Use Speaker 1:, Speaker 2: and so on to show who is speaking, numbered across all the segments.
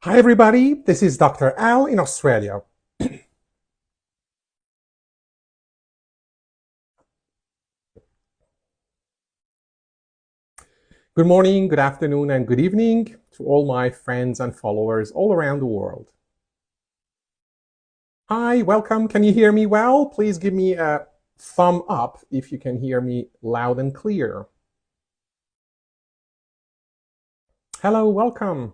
Speaker 1: Hi everybody, this is Dr. Al in Australia. Good morning, good afternoon, and good evening to all my friends and followers all around the world. Hi, welcome. Can you hear me well? Please give me a thumb up if you can hear me loud and clear. Hello, welcome.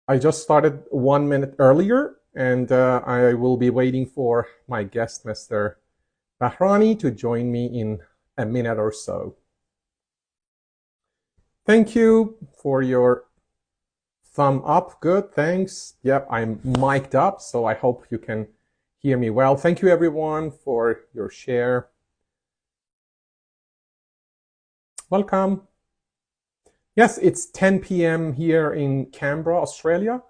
Speaker 1: I just started 1 minute earlier, and I will be waiting for my guest, Mr. Bahrani, to join me in a minute or so. Thank you for your thumb up. Good, thanks. Yep, I'm mic'd up, so I hope you can hear me well. Thank you everyone for your share. Welcome. Yes, it's 10 p.m. here in Canberra, Australia,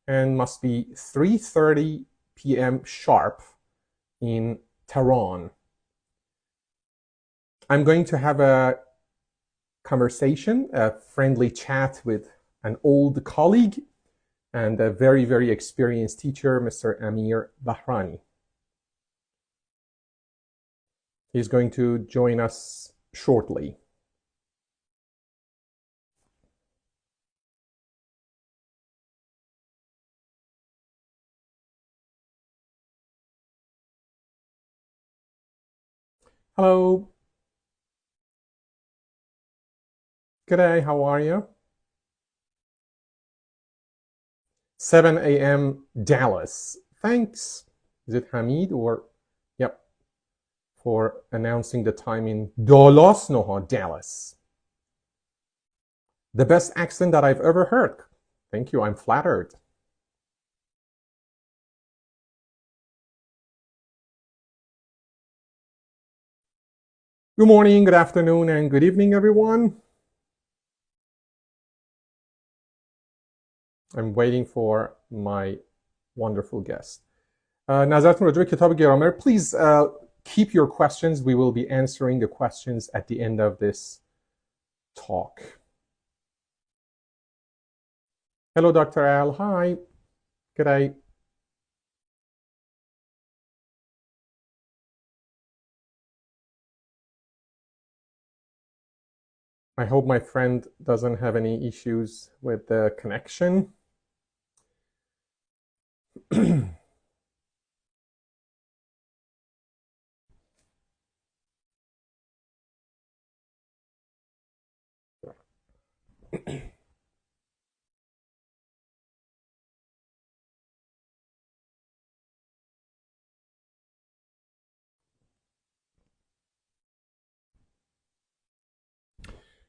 Speaker 1: and must be 3:30 p.m. sharp in Tehran. I'm going to have a conversation, a friendly chat with an old colleague and a very, very experienced teacher, Mr. Amir Bahrani. He's going to join us shortly. Hello. Good day, how are you? 7 a.m. Dallas. Thanks. Is it Hamid or? Yep. For announcing the time in Dallas, no, Dallas. The best accent that I've ever heard. Thank you, I'm flattered. Good morning, good afternoon, and good evening, everyone. I'm waiting for my wonderful guest. نظرتون راجع به کتاب گرامر. Please keep your questions. We will be answering the questions at the end of this talk. Hello, Dr. Al. Hi. Good day. I hope my friend doesn't have any issues with the connection.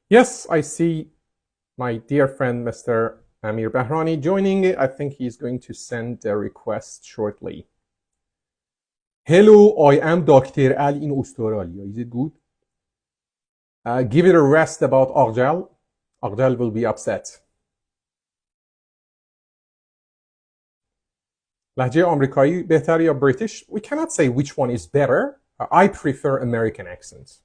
Speaker 1: Yes, I see my dear friend, Mr. Amir Bahrani, joining. I think he's going to send a request shortly. Hello, I am Dr. Al in Australia. Is it good? Give it a rest about Arjal. Arjal will be upset. لهجه آمریکایی بهتر یا British? We cannot say which one is better. I prefer American accents.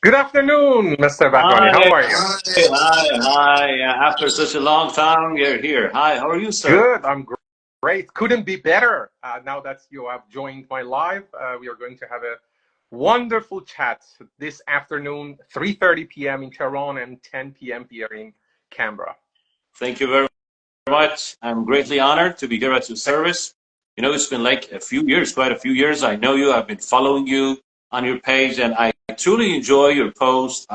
Speaker 1: Good afternoon, Mr. Bahrani. How are you?
Speaker 2: Hi. After such a long time, you're here. Hi, how are you, sir?
Speaker 1: Good, I'm great. Couldn't be better. Now that you have joined my live, we are going to have a wonderful chat this afternoon, 3:30 p.m. in Tehran and 10 p.m. here in Canberra.
Speaker 2: Thank you very much. I'm greatly honored to be here at your service. You know, it's been like quite a few years. I know you. I've been following you on your page, and I truly enjoy your posts.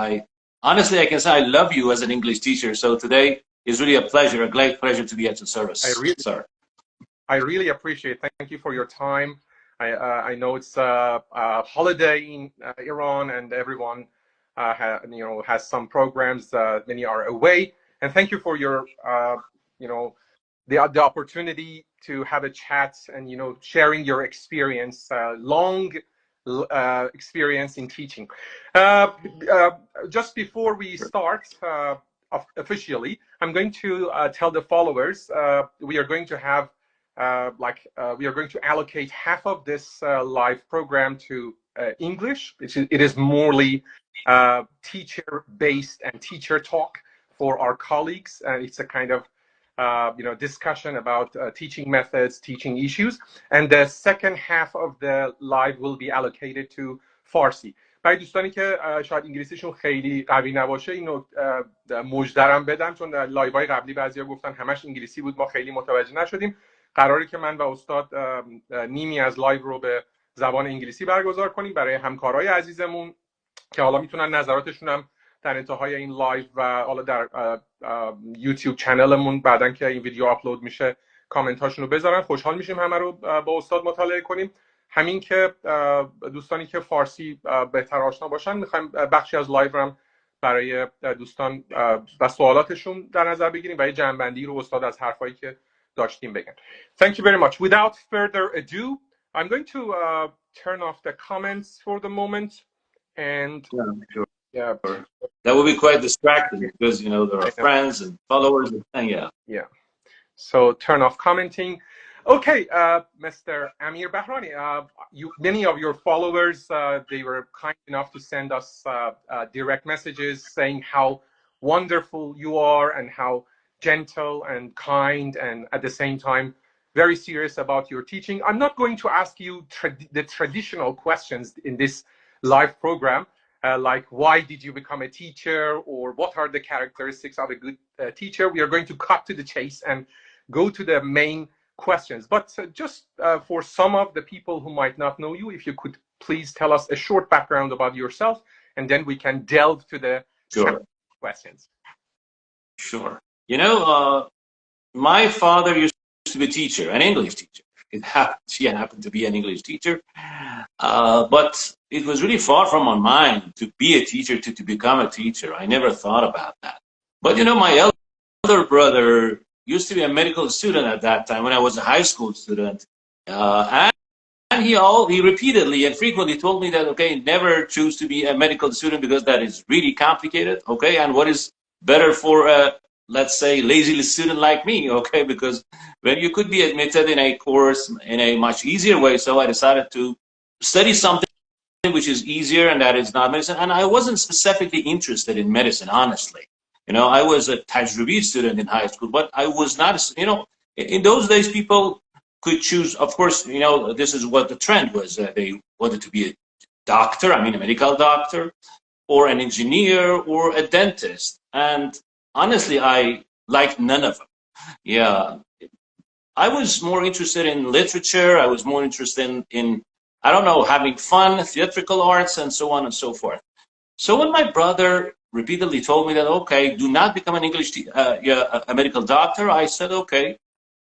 Speaker 2: Honestly, I can say I love you as an English teacher. So today is really a pleasure, a great pleasure to be at your service, sir.
Speaker 1: I really appreciate it. Thank you for your time. I know it's a holiday in Iran, and everyone has some programs. Many are away, and thank you for your the opportunity to have a chat and sharing your experience. Long experience in teaching. Just before we start officially, I'm going to tell the followers we are going to have we are going to allocate half of this live program to English. It is morely teacher-based and teacher talk for our colleagues. It's a kind of discussion about teaching methods, teaching issues. And the second half of the live will be allocated to Farsi. برای دوستانی که شاید انگلیسیشون خیلی قوی نباشه اینو مجدرم بدم، چون در لایوهای قبلی بعضیا گفتن همش انگلیسی بود، ما خیلی متوجه نشدیم. قراره که من و استاد نیمی از لایو رو به زبان انگلیسی برگزار کنیم برای همکارای عزیزمون که حالا میتونن نظراتشون هم در انتهای این لایو و حالا در یوتیوب چنلمون بعدن که این ویدیو آپلود میشه کامنت هاشون رو بذارن. خوشحال میشیم همه رو با استاد مطالعه کنیم. همین که دوستانی که فارسی بهتر آشنا باشن میخوایم بخشی از لایو هم برای دوستان و سوالاتشون در نظر بگیریم و یه جمع‌بندی رو استاد از حرفایی که داشتیم بگن. Thank you very much. Without further ado, I'm going to turn off the comments for the moment and yeah,
Speaker 2: that would be quite distracting because there are friends and followers and
Speaker 1: yeah. So turn off commenting. Okay, Mr. Amir Bahrani, many of your followers, they were kind enough to send us direct messages saying how wonderful you are and how gentle and kind and at the same time very serious about your teaching. I'm not going to ask you the traditional questions in this live program, like why did you become a teacher or what are the characteristics of a good teacher. We are going to cut to the chase and go to the main questions. But just for some of the people who might not know you, if you could please tell us a short background about yourself, and then we can delve to the questions.
Speaker 2: Sure. My father used to be a teacher, an English teacher. She happened to be an English teacher, but it was really far from my mind to be a teacher, to become a teacher. I never thought about that. But my elder brother used to be a medical student at that time when I was a high school student, and he repeatedly and frequently told me that, okay, never choose to be a medical student because that is really complicated, okay, and what is better for a, let's say, lazy student like me, okay, because when you could be admitted in a course in a much easier way. So I decided to study something which is easier, and that is not medicine. And I wasn't specifically interested in medicine, honestly. I was a tajribi student in high school, but I was not, in those days people could choose, of course, this is what the trend was. They wanted to be a doctor, a medical doctor, or an engineer, or a dentist. And honestly, I liked none of them. Yeah. I was more interested in literature. I was more interested in I don't know, having fun, theatrical arts, and so on and so forth. So when my brother repeatedly told me that, okay, do not become an a medical doctor, I said, okay,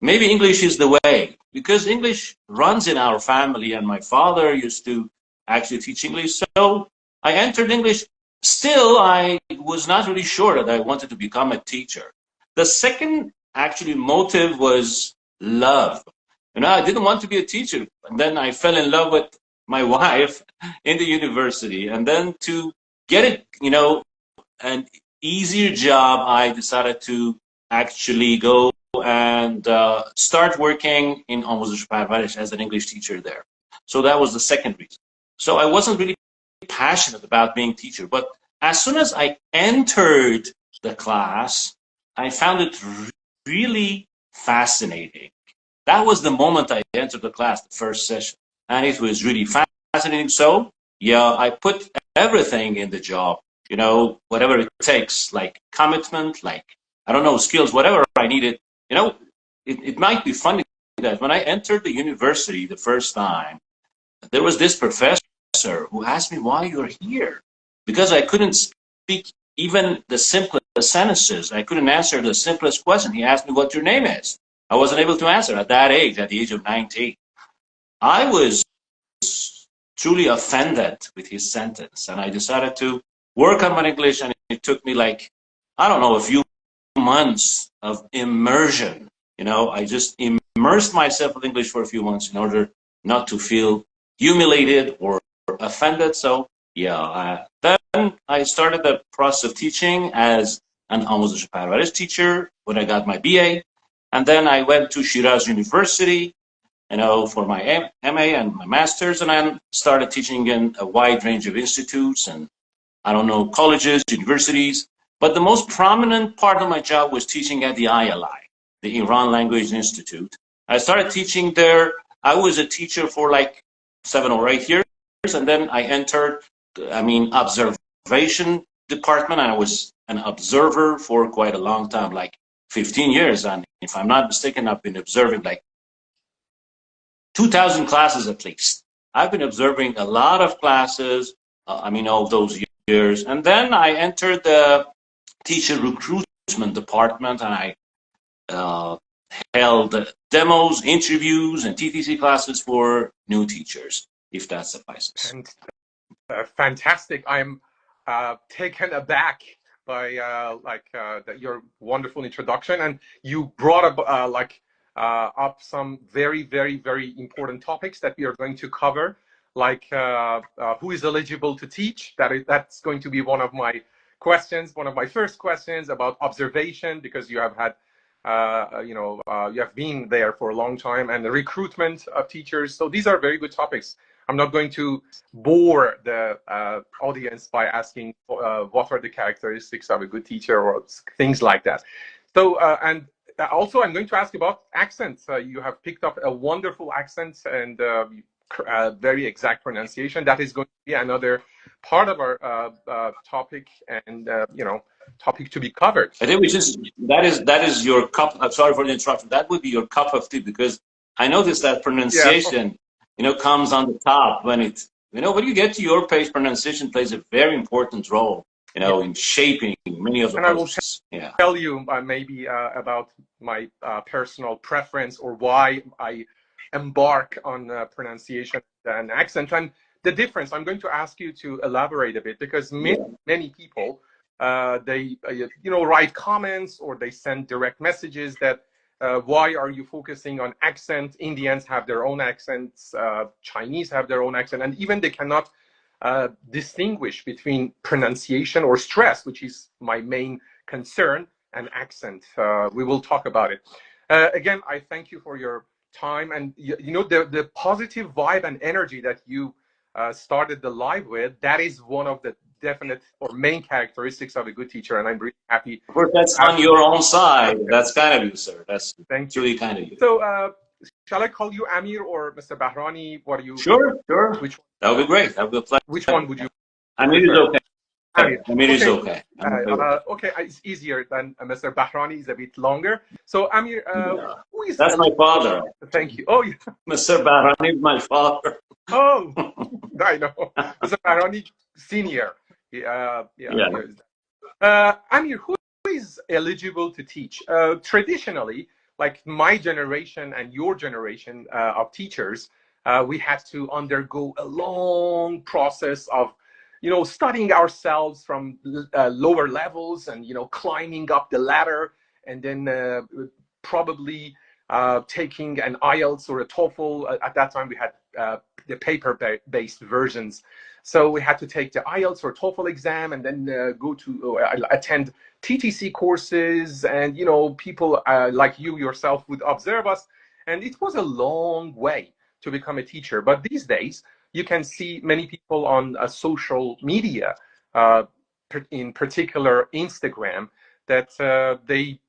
Speaker 2: maybe English is the way, because English runs in our family, and my father used to actually teach English. So I entered English. Still, I was not really sure that I wanted to become a teacher. The second actually motive was love. I didn't want to be a teacher. And then I fell in love with my wife in the university. And then to get it, an easier job, I decided to actually go and start working in آموزش as an English teacher there. So that was the second reason. So I wasn't really passionate about being a teacher. But as soon as I entered the class, I found it really fascinating. That was the moment I entered the class, the first session. And it was really fascinating. So, I put everything in the job, whatever it takes, like commitment, like, I don't know, skills, whatever I needed. It might be funny that when I entered the university the first time, there was this professor who asked me why you're here. Because I couldn't speak even the simplest sentences. I couldn't answer the simplest question. He asked me what your name is. I wasn't able to answer at that age, at the age of 19. I was truly offended with his sentence, and I decided to work on my English, and it took me a few months of immersion. I just immersed myself in English for a few months in order not to feel humiliated or offended. So yeah, then I started the process of teaching as an آموزش پرورش teacher when I got my BA, and then I went to Shiraz University, for my MA and my master's, and I started teaching in a wide range of institutes and colleges, universities. But the most prominent part of my job was teaching at the ILI, the Iran Language Institute. I started teaching there. I was a teacher for like 7 or 8 years, and then I entered, observation department, and I was an observer for quite a long time, like 15 years. And if I'm not mistaken, I've been observing like 2,000 classes at least. I've been observing a lot of classes, all those years. And then I entered the teacher recruitment department, and I held demos, interviews, and TTC classes for new teachers, if that suffices.
Speaker 1: And, fantastic. I'm taken aback by your wonderful introduction, and you brought up up some very, very, very important topics that we are going to cover, like who is eligible to teach. That's going to be one of my questions, one of my first questions about observation, because you have had, you have been there for a long time, and the recruitment of teachers. So these are very good topics. I'm not going to bore the audience by asking what are the characteristics of a good teacher or things like that. So, and also I'm going to ask about accents. You have picked up a wonderful accent and very exact pronunciation. That is going to be another part of our topic and, topic to be covered.
Speaker 2: I think that is your cup. I'm sorry for the interruption. That would be your cup of tea, because I noticed that pronunciation, comes on the top when when you get to your page, pronunciation plays a very important role, in shaping many of the posts.
Speaker 1: I will tell you maybe about my personal preference or why I embark on pronunciation and accent, and the difference. I'm going to ask you to elaborate a bit, because many people, they write comments or they send direct messages that why are you focusing on accent? Indians have their own accents, Chinese have their own accent, and even they cannot distinguish between pronunciation or stress, which is my main concern, and accent. We will talk about it. Again, I thank you for your time, and the positive vibe and energy that you started the live with. That is one of the definite or main characteristics of a good teacher, and I'm really happy.
Speaker 2: Of course, that's on your own side. That's kind of you, sir. That's really kind of you.
Speaker 1: So, shall I call you Amir or Mr. Bahrani? What are you?
Speaker 2: Sure.
Speaker 1: Which one?
Speaker 2: That would be great. That would be a pleasure.
Speaker 1: Which one would you?
Speaker 2: Amir is okay. Amir is okay.
Speaker 1: Okay, it's easier than Mr. Bahrani is a bit longer. So Amir, who is?
Speaker 2: That's my father.
Speaker 1: Thank you. Oh, yeah.
Speaker 2: Mr. Bahrani is my father.
Speaker 1: Oh, I know. Mr. Bahrani Senior. Amir, who is eligible to teach? Traditionally, like my generation and your generation of teachers, we had to undergo a long process of, studying ourselves from lower levels and, climbing up the ladder, and then probably taking an IELTS or a TOEFL. At that time, we had the paper-based versions. So we had to take the IELTS or TOEFL exam, and then go to attend TTC courses, and people like you yourself would observe us, and it was a long way to become a teacher. But these days you can see many people on social media, in particular Instagram, that they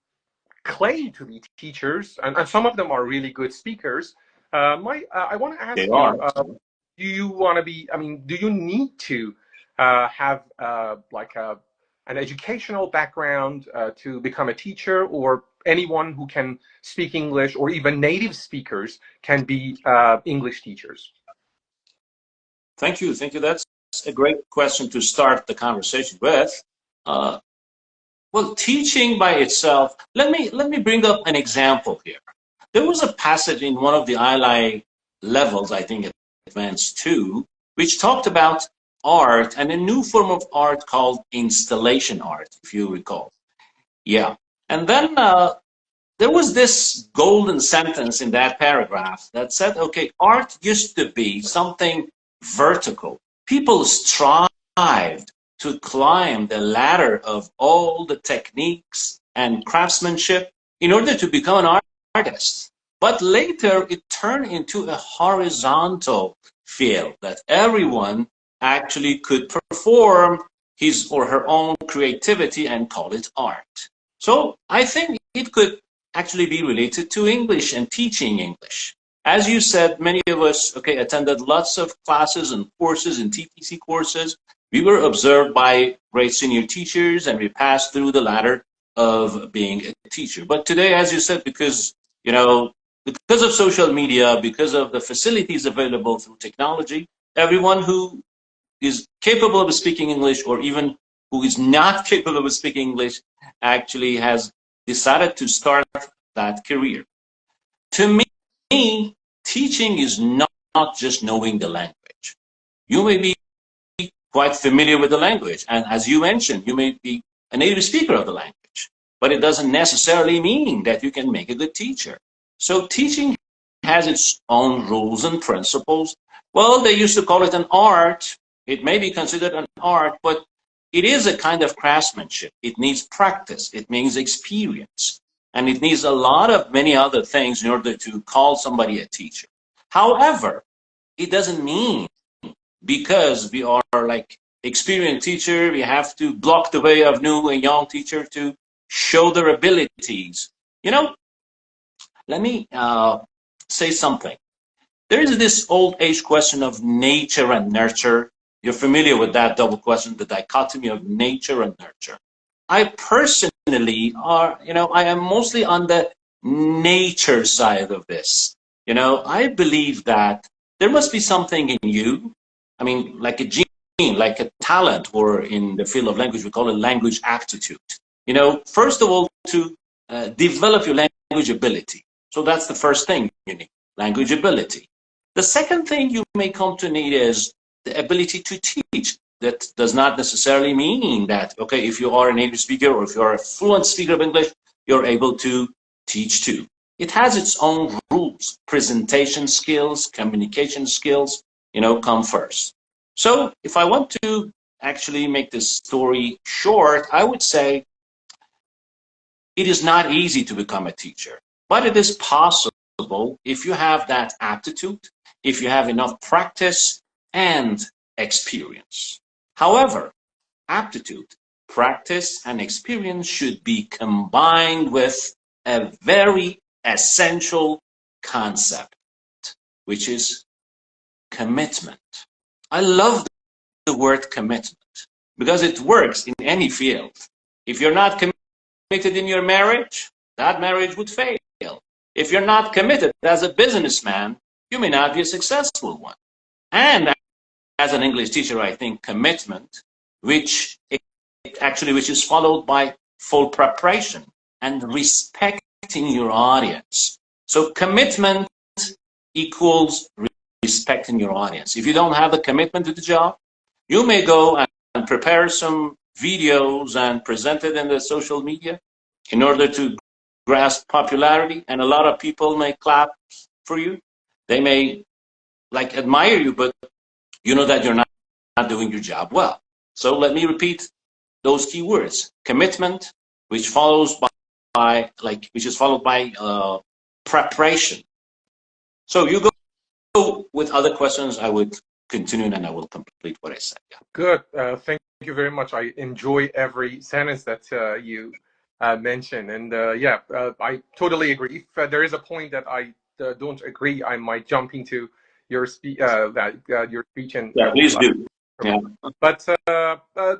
Speaker 1: claim to be teachers, and some of them are really good speakers. I want to ask you, do you want to be, do you need to have an educational background to become a teacher, or anyone who can speak English, or even native speakers can be English teachers?
Speaker 2: Thank you. That's a great question to start the conversation with. Well, teaching by itself, let me bring up an example here. There was a passage in one of the ILI levels, I think Advanced 2, which talked about art and a new form of art called installation art, if you recall. Yeah. And then there was this golden sentence in that paragraph that said, okay, art used to be something vertical. people strived to climb the ladder of all the techniques and craftsmanship in order to become an artist. But later it turned into a horizontal field that everyone actually could perform his or her own creativity and call it art. So I think it could actually be related to English and teaching English. As you said, many of us attended lots of classes and courses and TPC courses. We were observed by great senior teachers and we passed through the ladder of being a teacher. But today, as you said, because of social media, because of the facilities available through technology, everyone who is capable of speaking English or even who is not capable of speaking English actually has decided to start that career. To me, teaching is not just knowing the language. You may be quite familiar with the language, and as you mentioned, you may be a native speaker of the language, but it doesn't necessarily mean that you can make a good teacher. So teaching has its own rules and principles. Well, they used to call it an art. It may be considered an art, but it is a kind of craftsmanship. It needs practice. It needs experience. And it needs a lot of many other things in order to call somebody a teacher. However, it doesn't mean because we are like experienced teacher, we have to block the way of new and young teacher to show their abilities. Let me say something. There is this old age question of nature and nurture. You're familiar with that double question, the dichotomy of nature and nurture. I personally I am mostly on the nature side of this. I believe that there must be something in you. I mean, like a gene, like a talent, or in the field of language, we call it language aptitude. First of all, to develop your language ability. So that's the first thing you need, language ability. The second thing you may come to need is the ability to teach. That does not necessarily mean that, if you are a native speaker or if you are a fluent speaker of English, you're able to teach too. It has its own rules. Presentation skills, communication skills, come first. So if I want to actually make this story short, I would say it is not easy to become a teacher, but it is possible if you have that aptitude, if you have enough practice and experience. However, aptitude, practice, and experience should be combined with a very essential concept, which is commitment. I love the word commitment because it works in any field. If you're not committed in your marriage, that marriage would fail. If you're not committed as a businessman, you may not be a successful one. And as an English teacher, I think commitment, which is followed by full preparation and respecting your audience. So commitment equals respecting your audience. If you don't have a commitment to the job, you may go and prepare some videos and present it in the social media in order to grasp popularity, and a lot of people may clap for you. They may admire you, but you know that you're not doing your job well. So let me repeat those key words: commitment, which is followed by preparation. So you go with other questions. I would continue and I will complete what I said. Yeah.
Speaker 1: Good. Thank you very much. I enjoy every sentence that you mentioned, and I totally agree. If there is a point that I don't agree, I might jump into your speech and
Speaker 2: please do. Yeah.
Speaker 1: But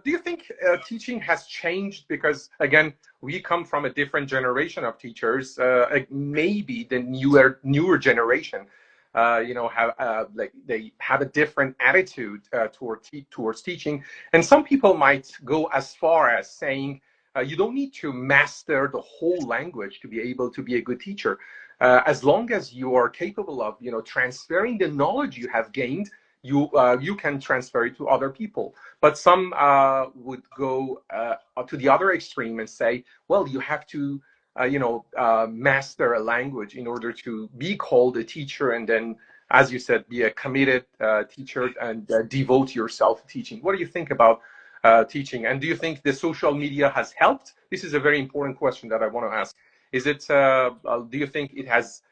Speaker 1: do you think teaching has changed? Because again, we come from a different generation of teachers. Maybe the newer generation, have they have a different attitude towards teaching. And some people might go as far as saying, you don't need to master the whole language to be able to be a good teacher. As long as you are capable of, transferring the knowledge you have gained, you can transfer it to other people. But some would go to the other extreme and say, well, you have to master a language in order to be called a teacher, and then as you said, be a committed teacher and devote yourself to teaching. What do you think about teaching? And do you think the social media has helped? This is a very important question that I want to ask. Is it, do you think it has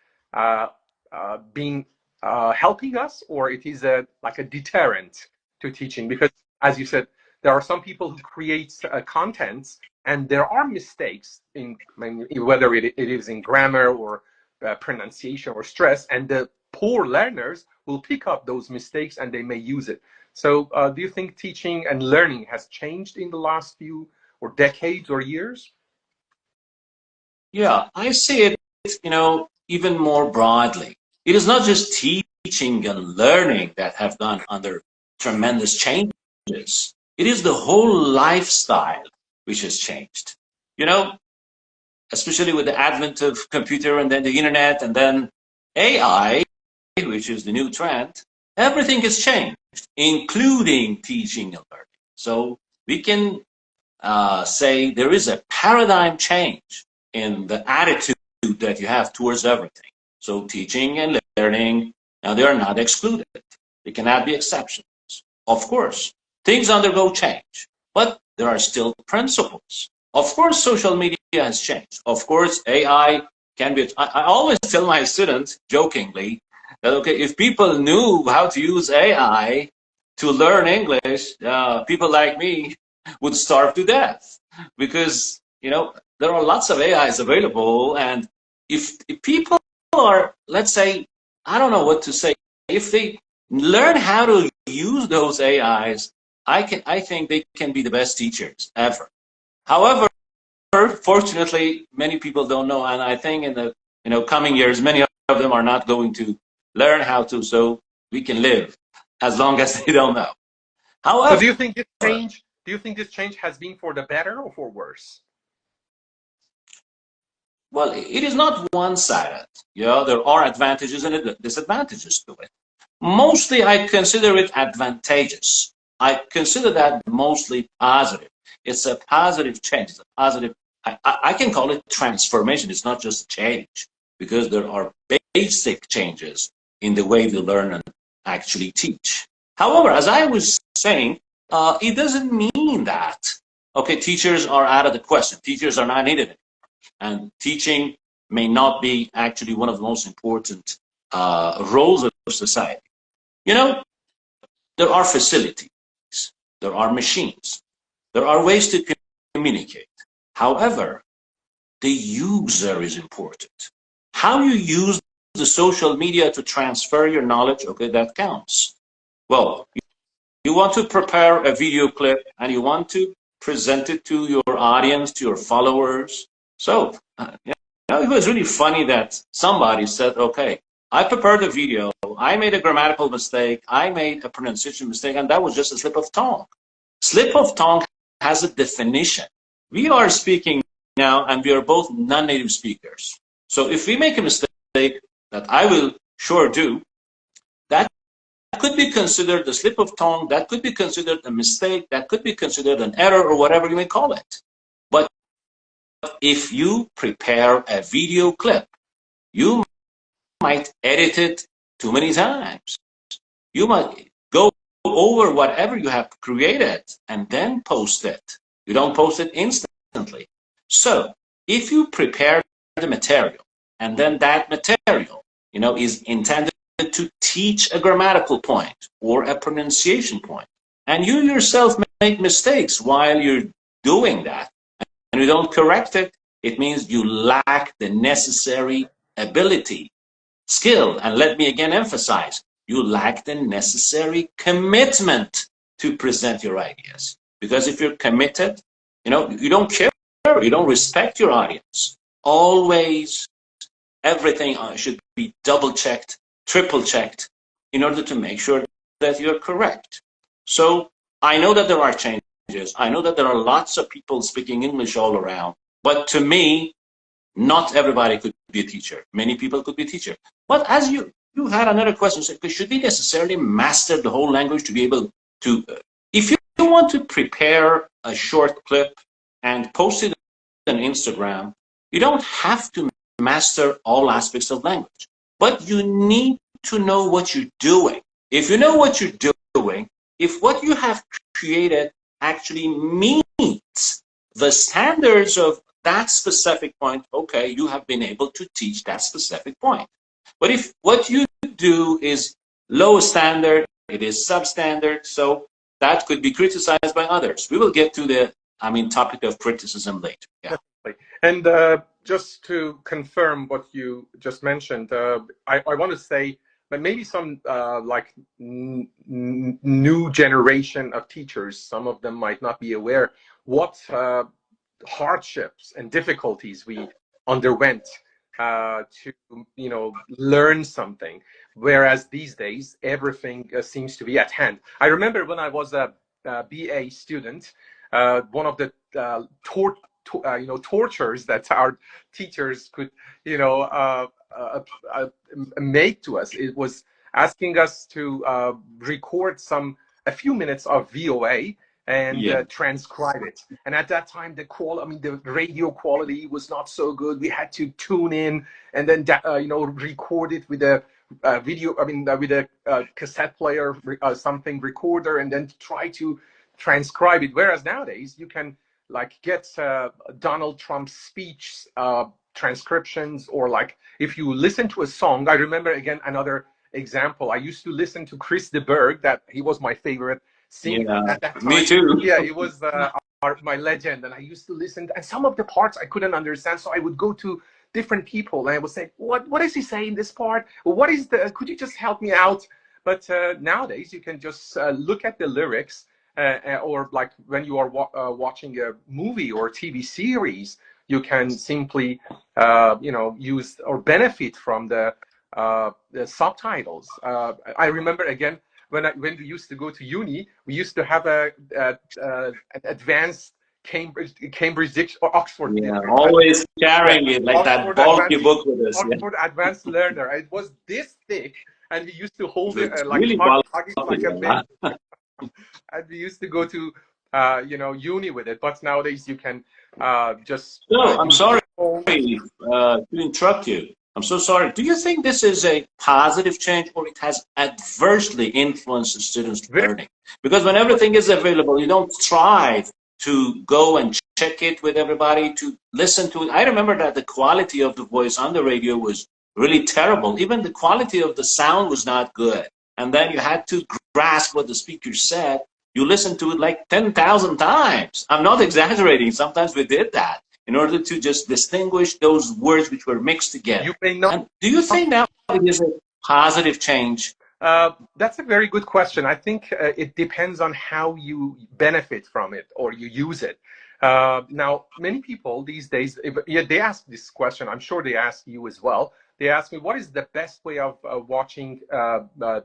Speaker 1: been helping us, or it is like a deterrent to teaching? Because, as you said, there are some people who create contents, and there are mistakes in, whether it is in grammar or pronunciation or stress, and the poor learners will pick up those mistakes and they may use it. So do you think teaching and learning has changed in the last few or decades or years?
Speaker 2: Yeah, I see it, even more broadly. It is not just teaching and learning that have gone under tremendous changes. It is the whole lifestyle which has changed. Especially with the advent of computer and then the internet and then AI, which is the new trend, everything has changed, including teaching and learning. So we can say there is a paradigm change in the attitude that you have towards everything. So teaching and learning, now they are not excluded. There cannot be exceptions. Of course, things undergo change, but there are still principles. Of course, social media has changed. Of course, AI can be. I always tell my students jokingly that, okay, if people knew how to use AI to learn English, people like me would starve to death, because there are lots of AIs available, and if people are, let's say, I don't know what to say, if they learn how to use those AIs, I think they can be the best teachers ever. However, fortunately, many people don't know, and I think in the coming years, many of them are not going to learn how to, so we can live as long as they don't know. However,
Speaker 1: so do you think this change? Do you think this change has been for the better or for worse?
Speaker 2: Well, it is not one-sided. There are advantages and disadvantages to it. Mostly, I consider it advantageous. I consider that mostly positive. It's a positive change. It's a positive. I can call it transformation. It's not just change, because there are basic changes in the way we learn and actually teach. However, as I was saying, it doesn't mean that, okay, teachers are out of the question. Teachers are not needed anymore. And teaching may not be actually one of the most important roles of society. There are facilities, there are machines, there are ways to communicate. However, the user is important. How you use the social media to transfer your knowledge, okay, that counts. Well, you want to prepare a video clip and you want to present it to your audience, to your followers. So, it was really funny that somebody said, okay, I prepared a video, I made a grammatical mistake, I made a pronunciation mistake, and that was just a slip of tongue. Slip of tongue has a definition. We are speaking now, and we are both non-native speakers. So if we make a mistake, that I will sure do, that could be considered a slip of tongue, that could be considered a mistake, that could be considered an error, or whatever you may call it. But if you prepare a video clip, you might edit it too many times. You might go over whatever you have created and then post it. You don't post it instantly. So if you prepare the material, and then that material, is intended to teach a grammatical point or a pronunciation point, and you yourself make mistakes while you're doing that, and you don't correct it, it means you lack the necessary ability, skill, and let me again emphasize, you lack the necessary commitment to present your ideas. Because if you're committed, you don't care, you don't respect your audience. Always, everything should be double-checked, triple-checked, in order to make sure that you're correct. So I know that there are changes. I know that there are lots of people speaking English all around. But to me, not everybody could be a teacher. Many people could be a teacher. But as you had another question, so should we necessarily master the whole language to be able to, if you want to prepare a short clip and post it on Instagram, you don't have to master all aspects of language, but you need to know what you're doing. If you know what you're doing, if what you have created actually meets the standards of that specific point, okay, you have been able to teach that specific point. But if what you do is low standard, it is substandard, so that could be criticized by others. We will get to the, topic of criticism later. Yeah.
Speaker 1: And just to confirm what you just mentioned, I want to say that maybe some new generation of teachers, some of them might not be aware what hardships and difficulties we underwent to learn something, whereas these days everything seems to be at hand. I remember when I was a BA student, one of the tortures that our teachers could make to us, it was asking us to record a few minutes of VOA and transcribe it. And at that time, the radio quality was not so good. We had to tune in and then record it with a video. With a cassette player, something recorder, and then try to transcribe it. Whereas nowadays, you can get Donald Trump's speech transcriptions, or if you listen to a song. I remember again another example. I used to listen to Chris de Burgh. That he was my favorite singer at that time.
Speaker 2: Me too.
Speaker 1: Yeah, he was my legend, and I used to listen. And some of the parts I couldn't understand, so I would go to different people and I would say, "What is he saying this part? What is the? Could you just help me out?" But nowadays you can just look at the lyrics, or when you are watching a movie or a TV series, you can simply use or benefit from the subtitles. I remember again when we used to go to uni, we used to have an advanced Cambridge or Oxford.
Speaker 2: Yeah, always carrying it like Oxford that bulky book with us.
Speaker 1: Oxford Advanced Learner. It was this thick, and we used to hold it
Speaker 2: really
Speaker 1: like a pen. And we used to go to uni with it. But nowadays you can just.
Speaker 2: No, I'm sorry to interrupt you. I'm so sorry. Do you think this is a positive change, or it has adversely influenced the students' learning? Because when everything is available, you don't strive to go and check it with everybody, to listen to it. I remember that the quality of the voice on the radio was really terrible. Even the quality of the sound was not good. And then you had to grasp what the speaker said. You listened to it like 10,000 times. I'm not exaggerating. Sometimes we did that in order to just distinguish those words which were mixed together.
Speaker 1: You may not.
Speaker 2: And do you think now it is a positive change?
Speaker 1: That's a very good question. I think it depends on how you benefit from it or you use it. Now, many people these days, they ask this question. I'm sure they ask you as well. They ask me, what is the best way of watching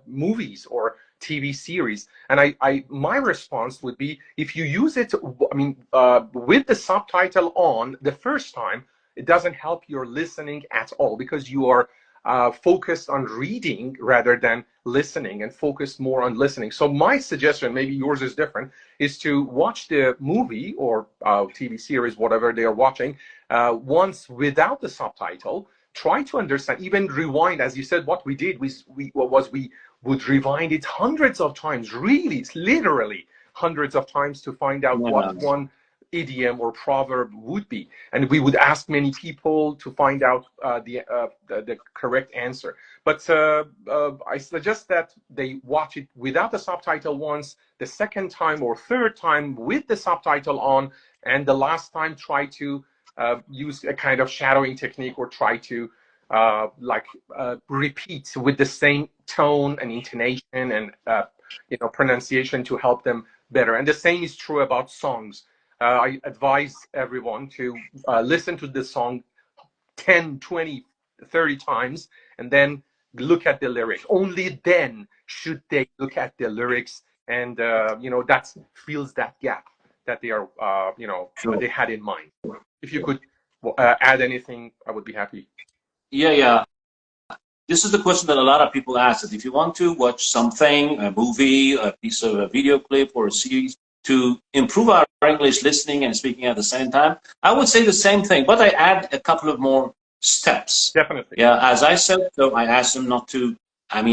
Speaker 1: movies or TV series? And my response would be, if you use it, with the subtitle on the first time, it doesn't help your listening at all, because you are focused on reading rather than listening, and focus more on listening. So my suggestion, maybe yours is different, is to watch the movie or TV series, whatever they are watching, once without the subtitle. Try to understand, even rewind, as you said. What we did was we would rewind it hundreds of times, really, literally hundreds of times, to find out what one idiom or proverb would be, and we would ask many people to find out the correct answer. But I suggest that they watch it without the subtitle once, the second time or third time with the subtitle on, and the last time try to use a kind of shadowing technique, or try to repeat with the same tone and intonation and pronunciation to help them better. And the same is true about songs. I advise everyone to listen to the song 10, 20, 30 times, and then look at the lyrics. Only then should they look at the lyrics, and that fills that gap that they are
Speaker 2: sure.
Speaker 1: They had in mind. If you could add anything, I would be happy.
Speaker 2: Yeah. This is the question that a lot of people ask. That if you want to watch something, a movie, a piece of a video clip, or a series, to improve our English listening and speaking at the same time, I would say the same thing, but I add a couple of more steps.
Speaker 1: Definitely.
Speaker 2: Yeah, as I said, so I asked them not to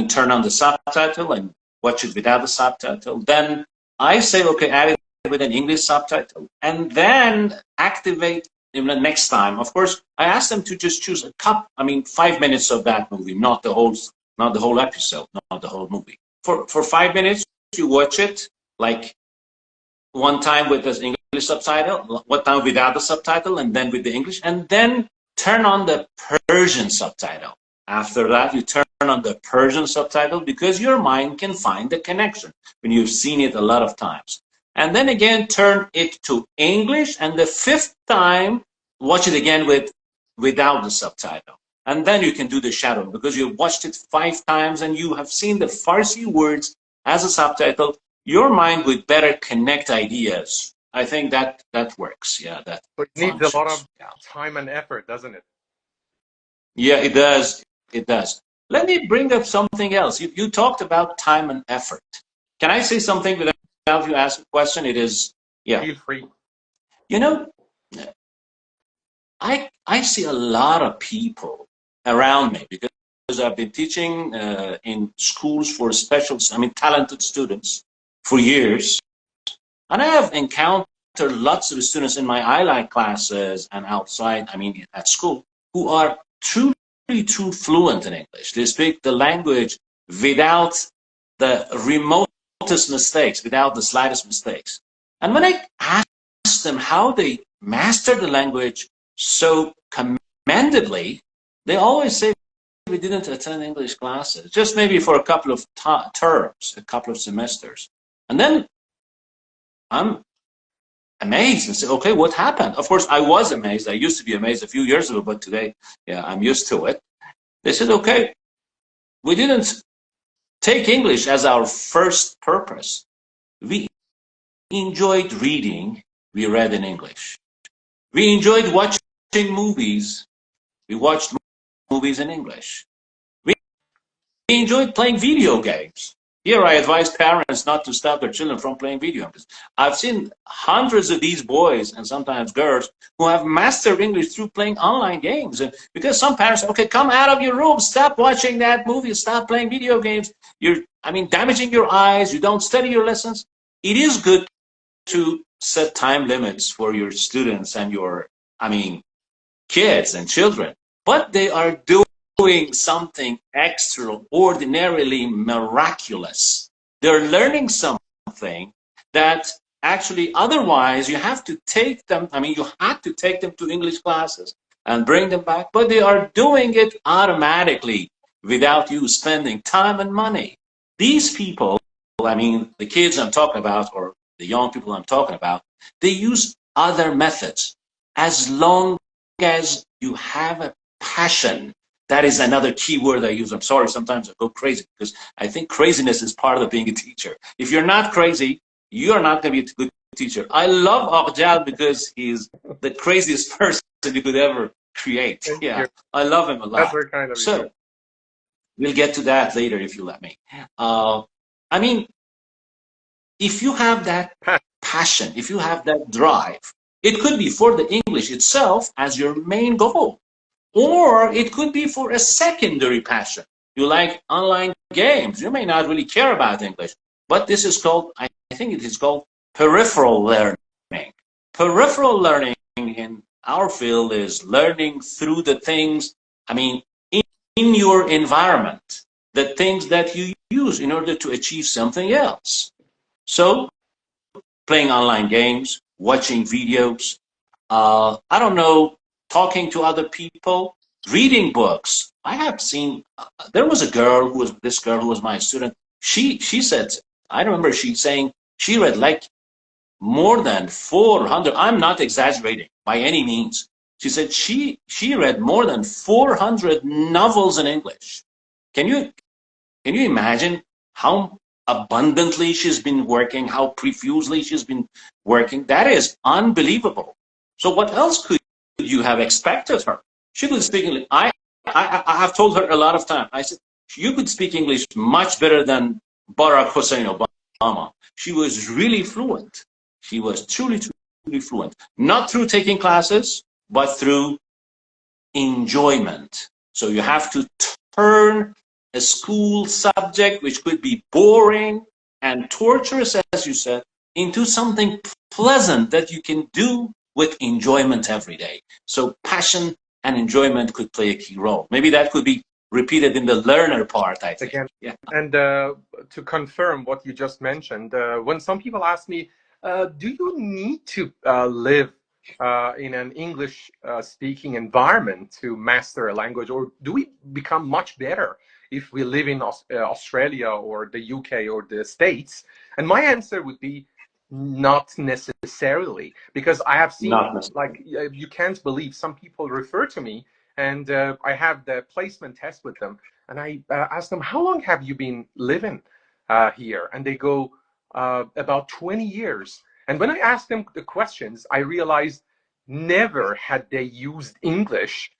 Speaker 2: turn on the subtitle and watch it without the subtitle. Then I say, okay, add it with an English subtitle, and then activate the next time. Of course, I ask them to just choose 5 minutes of that movie, not the whole episode, not the whole movie. For 5 minutes, you watch it, like one time with the English subtitle, one time without the subtitle, and then with the English, and then turn on the Persian subtitle. After that, you turn on the Persian subtitle because your mind can find the connection when you've seen it a lot of times. And then again, turn it to English, and the 5th time, watch it again without the subtitle. And then you can do the shadowing because you've watched it 5 times and you have seen the Farsi words as a subtitle. Your mind would better connect ideas. I think that works. Yeah, that
Speaker 1: But it needs a lot of time and effort, doesn't it?
Speaker 2: Yeah, it does. It does. Let me bring up something else. You talked about time and effort. Can I say something without you ask a question? It is, yeah.
Speaker 1: Feel free.
Speaker 2: You know, I see a lot of people around me because I've been teaching in schools for talented students for years. And I have encountered lots of students in my I-Like classes and outside, at school, who are truly too fluent in English. They speak the language without the remotest mistakes, without the slightest mistakes. And when I ask them how they master the language so commendably, they always say, we didn't attend English classes, just maybe for a couple of terms, a couple of semesters. And then I'm amazed and say, okay, what happened? Of course, I was amazed. I used to be amazed a few years ago, but today, yeah, I'm used to it. They said, okay, we didn't take English as our first purpose. We enjoyed reading. We read in English. We enjoyed watching movies. We watched movies in English. We enjoyed playing video games. Here I advise parents not to stop their children from playing video games. I've seen hundreds of these boys and sometimes girls who have mastered English through playing online games. And because some parents say, okay, come out of your room, stop watching that movie, stop playing video games. You're, damaging your eyes, you don't study your lessons. It is good to set time limits for your students and your, kids and children, but they are doing something extraordinarily miraculous. They're learning something that actually otherwise you have to take them, you had to take them to English classes and bring them back, but they are doing it automatically without you spending time and money. These people, the kids I'm talking about or the young people I'm talking about, they use other methods. As long as you have a passion, that is another key word I use. I'm sorry, sometimes I go crazy because I think craziness is part of being a teacher. If you're not crazy, you're not going to be a good teacher. I love Arjal because he's the craziest person you could ever create.
Speaker 1: Thank
Speaker 2: yeah,
Speaker 1: you.
Speaker 2: I love him a lot.
Speaker 1: That's very kind of you.
Speaker 2: So we'll get to that later if you let me. If you have that passion, if you have that drive, it could be for the English itself as your main goal. Or it could be for a secondary passion. You like online games. You may not really care about English, but this is called, I think it is called peripheral learning. Peripheral learning in our field is learning through the things, in your environment, the things that you use in order to achieve something else. So, playing online games, watching videos, talking to other people, reading books. I have seen, there was a girl who was my student. She said, I remember she saying she read like more than 400, I'm not exaggerating by any means. She said she read more than 400 novels in English. Can you imagine how abundantly she's been working, how profusely she's been working? That is unbelievable. So what else could you have expected her? She could speak English. I have told her a lot of times. I said, you could speak English much better than Barack Hussein Obama. She was really fluent. She was truly fluent. Not through taking classes, but through enjoyment. So you have to turn a school subject, which could be boring and torturous, as you said, into something pleasant that you can do with enjoyment every day. So passion and enjoyment could play a key role. Maybe that could be repeated in the learner part, I think.
Speaker 1: Again,
Speaker 2: yeah.
Speaker 1: And to confirm what you just mentioned, when some people ask me, do you need to live in an English speaking environment to master a language, or do we become much better if we live in Australia or the UK or the States? And my answer would be not necessarily, because I have seen, like, you can't believe some people refer to me, and I have the placement test with them, and I ask them, how long have you been living here? And they go, about 20 years. And when I ask them the questions, I realize never had they used English,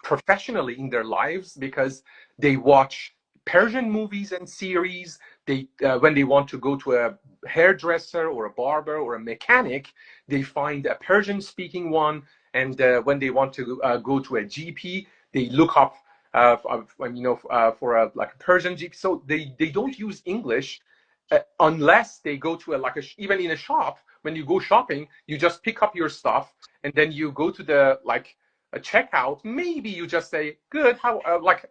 Speaker 1: professionally in their lives, because they watch Persian movies and series. They, when they want to go to a hairdresser or a barber or a mechanic, they find a Persian-speaking one. And when they want to go to a GP, they look up for a Persian GP. So they don't use English unless they go to even in a shop. When you go shopping, you just pick up your stuff and then you go to the a checkout.Maybe you just say, "Good,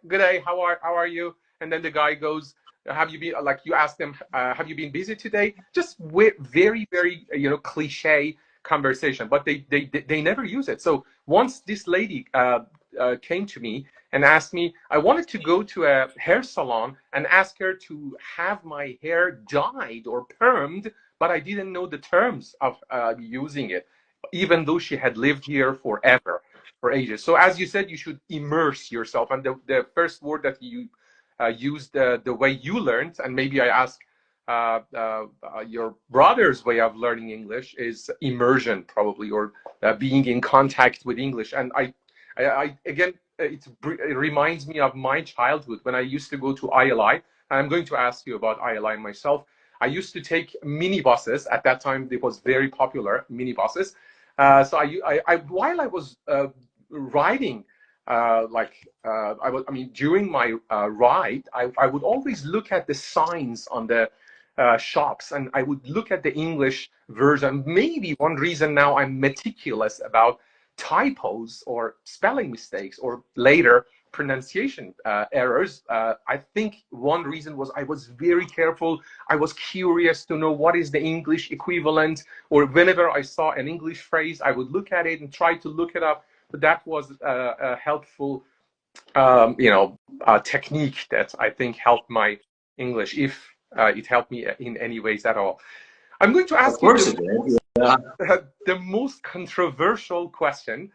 Speaker 1: good day, how are you?" And then the guy goes, "Have you been?" You ask them, "Have you been busy today?" Just very cliche conversation, but they never use it. So once this lady came to me and asked me, I wanted to go to a hair salon and ask her to have my hair dyed or permed, but I didn't know the terms of using it, even though she had lived here for ages. So as you said, you should immerse yourself. And the first word that you used, the way you learned, and maybe I ask your brother's way of learning English, is immersion, probably, or being in contact with English. And I again, it reminds me of my childhood when I used to go to ILI. I'm going to ask you about ILI myself. I used to take minibuses. At that time, it was very popular, minibuses. So while I was riding, during my ride, I would always look at the signs on the shops, and I would look at the English version. Maybe one reason now I'm meticulous about typos or spelling mistakes or later pronunciation errors. I think one reason was I was very careful. I was curious to know what is the English equivalent, or whenever I saw an English phrase, I would look at it and try to look it up. But that was a helpful, technique that I think helped my English, if it helped me in any ways at all. I'm going to ask you the most controversial question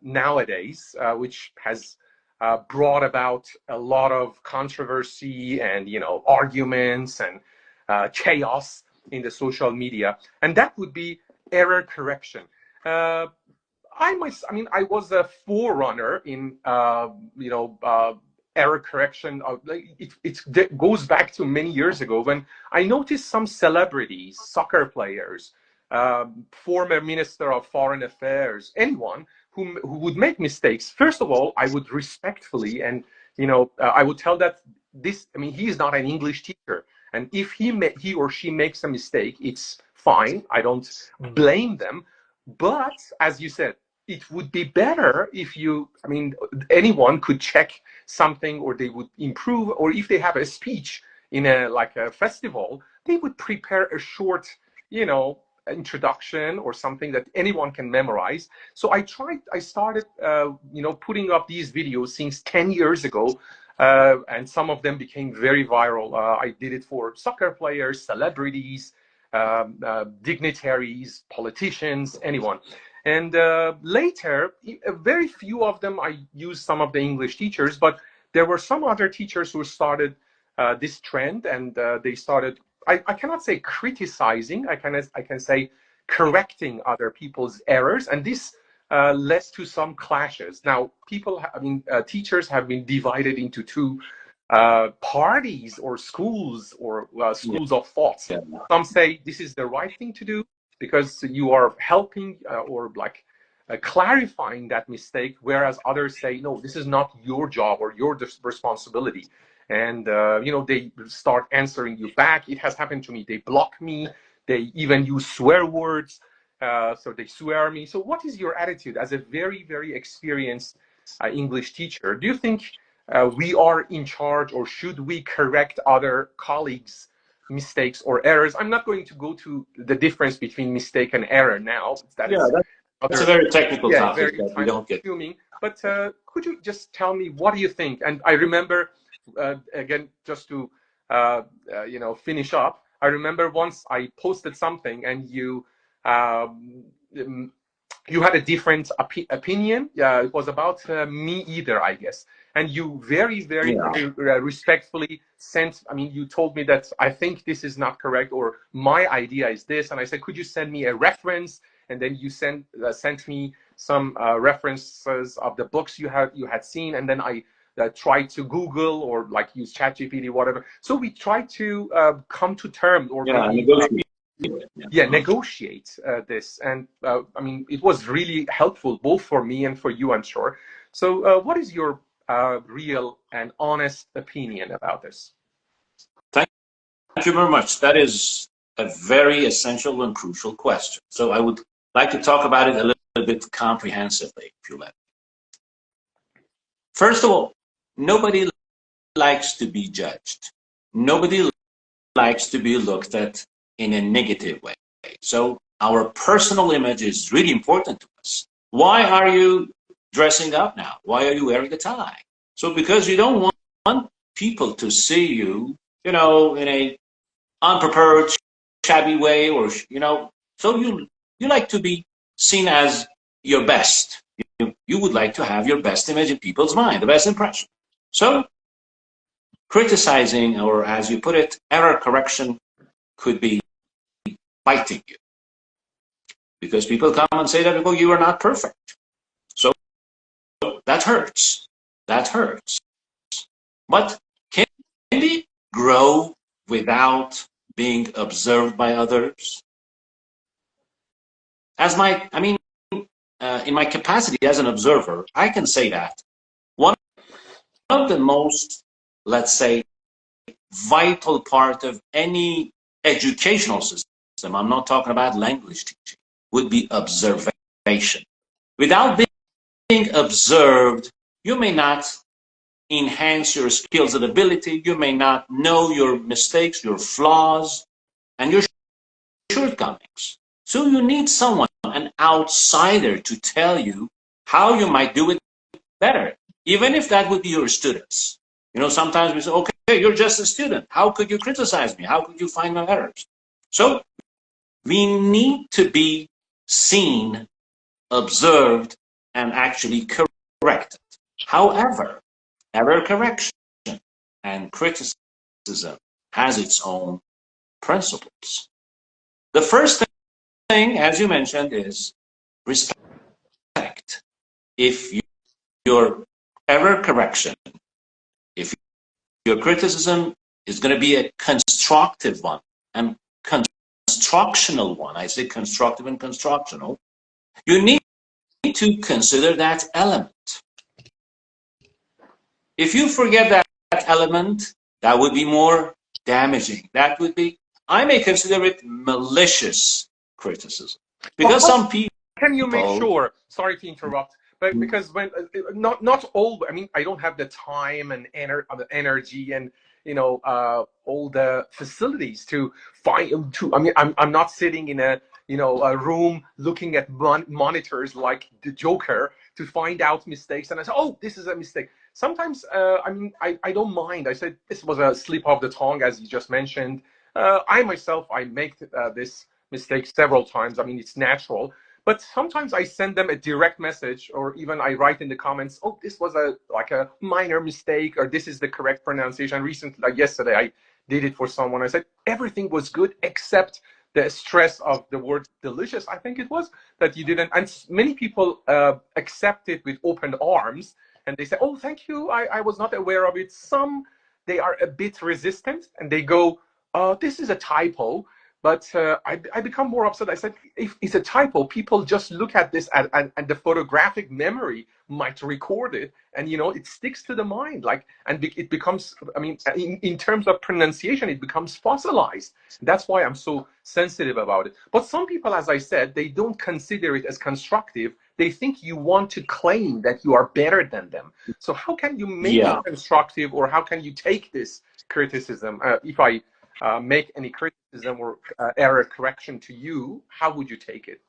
Speaker 1: nowadays, which has brought about a lot of controversy and arguments and chaos in the social media, and that would be error correction. I was a forerunner in error correction. It goes back to many years ago when I noticed some celebrities, soccer players, former Minister of Foreign Affairs, anyone who would make mistakes. First of all, I would respectfully and I would tell that he is not an English teacher, and if he or she makes a mistake, it's fine. I don't blame them. But as you said, it would be better if anyone could check something, or they would improve, or if they have a speech in a festival, they would prepare a short, introduction or something that anyone can memorize. So I started, putting up these videos since 10 years ago, and some of them became very viral. I did it for soccer players, celebrities, dignitaries, politicians, anyone. And later, very few of them, I used some of the English teachers, but there were some other teachers who started this trend, and they started, I cannot say criticizing, I can say correcting other people's errors, and this led to some clashes. Now, teachers have been divided into two parties or schools, or schools of thoughts. Some say this is the right thing to do because you are helping or clarifying that mistake, whereas others say, no, this is not your job or your responsibility. And, they start answering you back. It has happened to me. They block me. They even use swear words. So they swear me. So what is your attitude as a very, very experienced English teacher? Do you think we are in charge, or should we correct other colleagues' mistakes or errors? I'm not going to go to the difference between mistake and error now.
Speaker 2: That's a very technical topic
Speaker 1: very
Speaker 2: that we don't get.
Speaker 1: But could you just tell me, what do you think? And I remember, again, just to finish up, I remember once I posted something and you had a different opinion. It was about me either, I guess. And you very, very respectfully you told me that I think this is not correct, or my idea is this. And I said, could you send me a reference? And then you sent me some references of the books you had seen. And then I tried to Google or use ChatGPT, whatever. So we tried to come to terms, or negotiate this. And it was really helpful both for me and for you, I'm sure. So what is your real and honest opinion about this?
Speaker 2: Thank you very much. That is a very essential and crucial question. So I would like to talk about it a little bit comprehensively, if you let. First of all, nobody likes to be judged. Nobody likes to be looked at in a negative way. So our personal image is really important to us. Why are you dressing up now? Why are you wearing a tie? So because you don't want people to see you, in a unprepared, shabby way, or, so you like to be seen as your best. You would like to have your best image in people's mind, the best impression. So criticizing, or as you put it, error correction, could be biting you. Because people come and say that, you are not perfect. So that hurts. That hurts. But can we grow without being observed by others? In my capacity as an observer, I can say that one of the most, let's say, vital part of any educational system, I'm not talking about language teaching, would be observation. Without being observed, you may not enhance your skills and ability, you may not know your mistakes, your flaws, and your shortcomings. So you need someone, an outsider, to tell you how you might do it better, even if that would be your students. Sometimes we say, okay, you're just a student. How could you criticize me? How could you find my errors? So we need to be seen, observed, and actually corrected. However, error correction and criticism has its own principles. The first thing, as you mentioned, is respect. If your error correction, if your criticism is going to be a constructive one and constructional one, I say constructive and constructional, you need to consider that element. If you forget that element, that would be more damaging. That would be, I may consider it malicious criticism. Because some people...
Speaker 1: Can you make sure, sorry to interrupt, but because when, not all, I don't have the time and energy and, all the facilities to find, I'm not sitting in a room looking at monitors like the Joker to find out mistakes, and I say, oh, this is a mistake. Sometimes, I don't mind. I said this was a slip of the tongue, as you just mentioned. I myself, I make this mistake several times. It's natural. But sometimes I send them a direct message, or even I write in the comments, oh, this was a minor mistake, or this is the correct pronunciation. Recently, yesterday, I did it for someone. I said everything was good except the stress of the word delicious, I think it was, that you didn't. And many people accept it with open arms, and they say, oh, thank you, I was not aware of it. Some, they are a bit resistant, and they go, this is a typo. But I become more upset. I said, if it's a typo, people just look at this and the photographic memory might record it, and it sticks to the mind. And it becomes, I mean, in terms of pronunciation, it becomes fossilized. That's why I'm so sensitive about it. But some people, as I said, they don't consider it as constructive. They think you want to claim that you are better than them. So how can you make it constructive, or how can you take this criticism? If I make any criticism or error correction to you, how would you take it?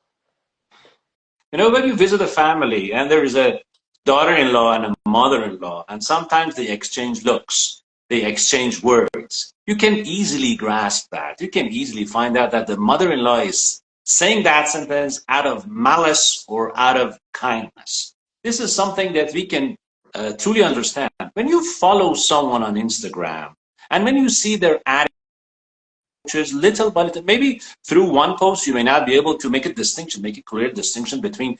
Speaker 2: When you visit a family and there is a daughter-in-law and a mother-in-law, and sometimes they exchange looks, they exchange words, you can easily grasp that. You can easily find out that the mother-in-law is saying that sentence out of malice or out of kindness. This is something that we can truly understand. When you follow someone on Instagram, and when you see their attitude, little by little, maybe through one post, you may not be able to make a distinction, make a clear distinction between,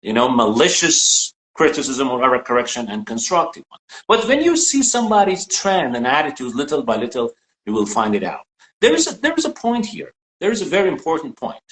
Speaker 2: malicious criticism or error correction and constructive one. But when you see somebody's trend and attitude little by little, you will find it out. There is a point here. There is a very important point.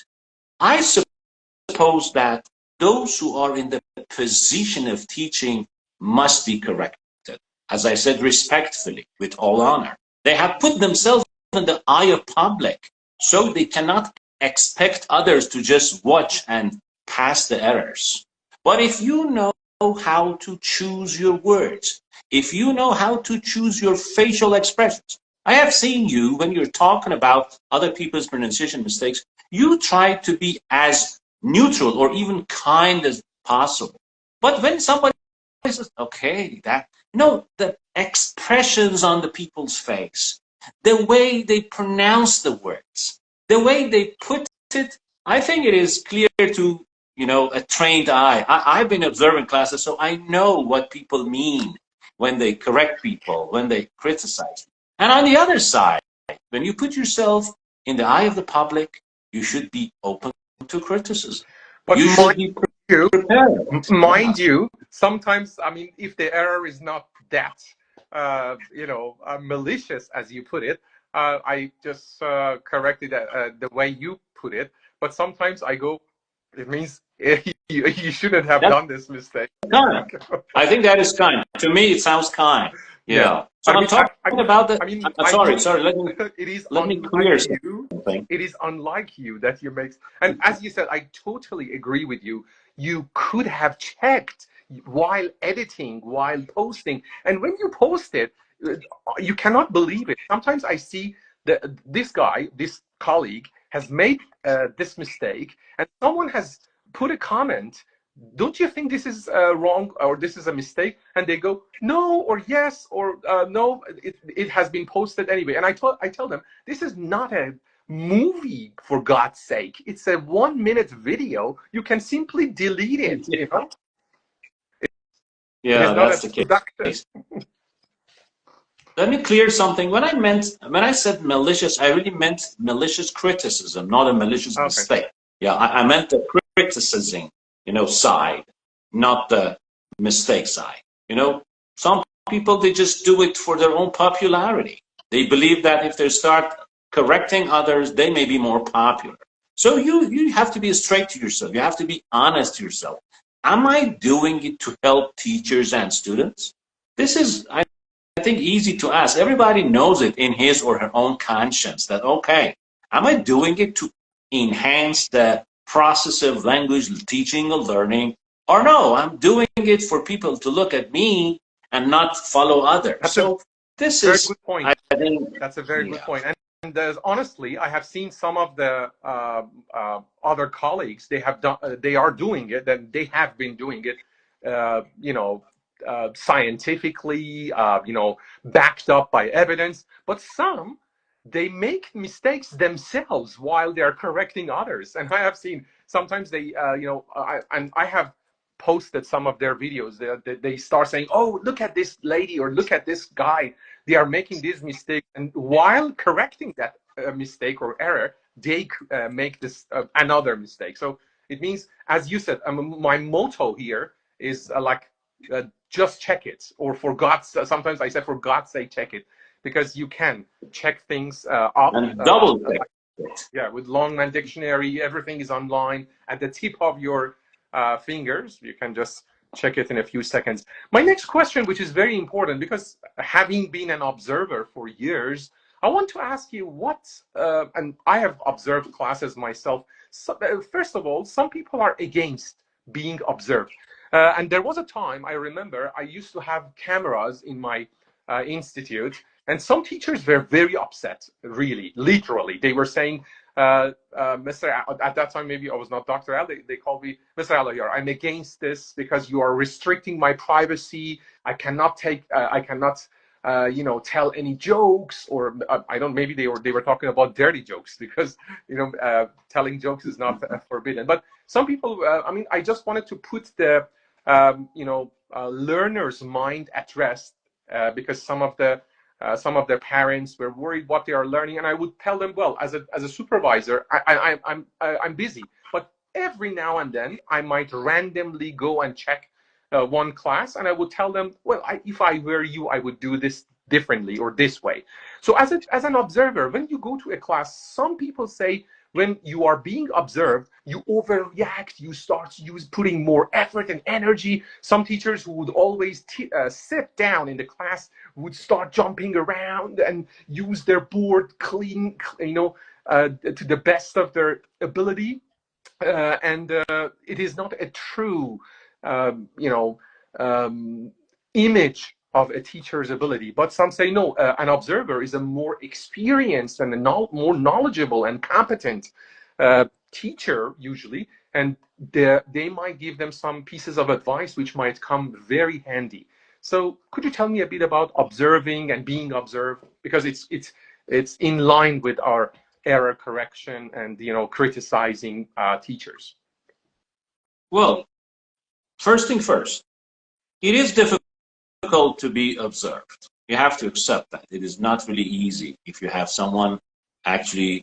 Speaker 2: I suppose that those who are in the position of teaching must be corrected. As I said, respectfully, with all honor. They have put themselves in the eye of public, so they cannot expect others to just watch and pass the errors. But if you know how to choose your words, if you know how to choose your facial expressions, I have seen you, when you're talking about other people's pronunciation mistakes, you try to be as neutral or even kind as possible. But when somebody says, okay, the expressions on the people's face, the way they pronounce the words, the way they put it, I think it is clear to, a trained eye. I've been observing classes, so I know what people mean when they correct people, when they criticize. And on the other side, when you put yourself in the eye of the public, you should be open to criticism.
Speaker 1: But
Speaker 2: you should be prepared.
Speaker 1: Mind you, sometimes, I mean, if the error is not that malicious, as you put it, I just corrected the way you put it. But sometimes I go, it means you shouldn't have done this mistake.
Speaker 2: Kind. I think that is kind. To me, it sounds kind. Yeah. So I'm talking about the. Sorry. Let me clear something.
Speaker 1: It is unlike you that you make. And as you said, I totally agree with you. You could have checked while editing, while posting, and when you post it, you cannot believe it. Sometimes I see this colleague has made this mistake, and someone has put a comment. Don't you think this is wrong, or this is a mistake? And they go, no, or yes, or no, it has been posted anyway. And I tell them, this is not a movie, for God's sake. It's a 1-minute video. You can simply delete it.
Speaker 2: Yeah, that's the case. Let me clear something. When I said malicious, I really meant malicious criticism, not a malicious mistake. Yeah, I meant the criticizing, side, not the mistake side. Some people, they just do it for their own popularity. They believe that if they start correcting others, they may be more popular. So you have to be straight to yourself. You have to be honest to yourself. Am I doing it to help teachers and students? This is, I think, easy to ask. Everybody knows it in his or her own conscience that, okay, am I doing it to enhance the process of language teaching or learning? Or no, I'm doing it for people to look at me and not follow others. This is a
Speaker 1: good point.
Speaker 2: I think,
Speaker 1: that's a very good point. And honestly, I have seen some of the other colleagues. They are doing it, and they have been doing it. Scientifically, backed up by evidence. But some, they make mistakes themselves while they are correcting others. And I have seen sometimes they, I have posted some of their videos. They start saying, "Oh, look at this lady," or "Look at this guy. They are making this mistake." And while correcting that mistake or error, they make this another mistake. So it means, as you said, my motto here is just check it, or sometimes I say, for God's sake, check it, because you can check things up
Speaker 2: and double check.
Speaker 1: Yeah, with Longman Dictionary, everything is online at the tip of your fingers. You can just check it in a few seconds. My next question, which is very important, because having been an observer for years, I want to ask you what, and I have observed classes myself. So, first of all, some people are against being observed. And there was a time, I remember, I used to have cameras in my institute, and some teachers were very upset, really, literally. They were saying, Mr. At that time, maybe I was not Dr. Al, they called me, Mr. Al, I'm against this because you are restricting my privacy. I cannot you know, tell any jokes, or I don't, maybe they were talking about dirty jokes, because, you know, telling jokes is not forbidden. But some people, I mean, I just wanted to put the, you know, learner's mind at rest, because some of their parents were worried what they are learning, and I would tell them, well, as a supervisor, I'm busy, but every now and then I might randomly go and check one class, and I would tell them, well, if I were you, I would do this differently or this way. So as an observer, when you go to a class, some people say when you are being observed, you overreact, you start putting more effort and energy. Some teachers who would always sit down in the class would start jumping around and use their board clean, you know, to the best of their ability. And it is not a true, you know, image of a teacher's ability. But some say, no, an observer is a more experienced and more knowledgeable and competent teacher, usually, and they might give them some pieces of advice which might come very handy. So could you tell me a bit about observing and being observed? Because it's in line with our error correction and, you know, criticizing teachers.
Speaker 2: Well, first thing first, it is difficult to be observed. You have to accept that. It is not really easy if you have someone actually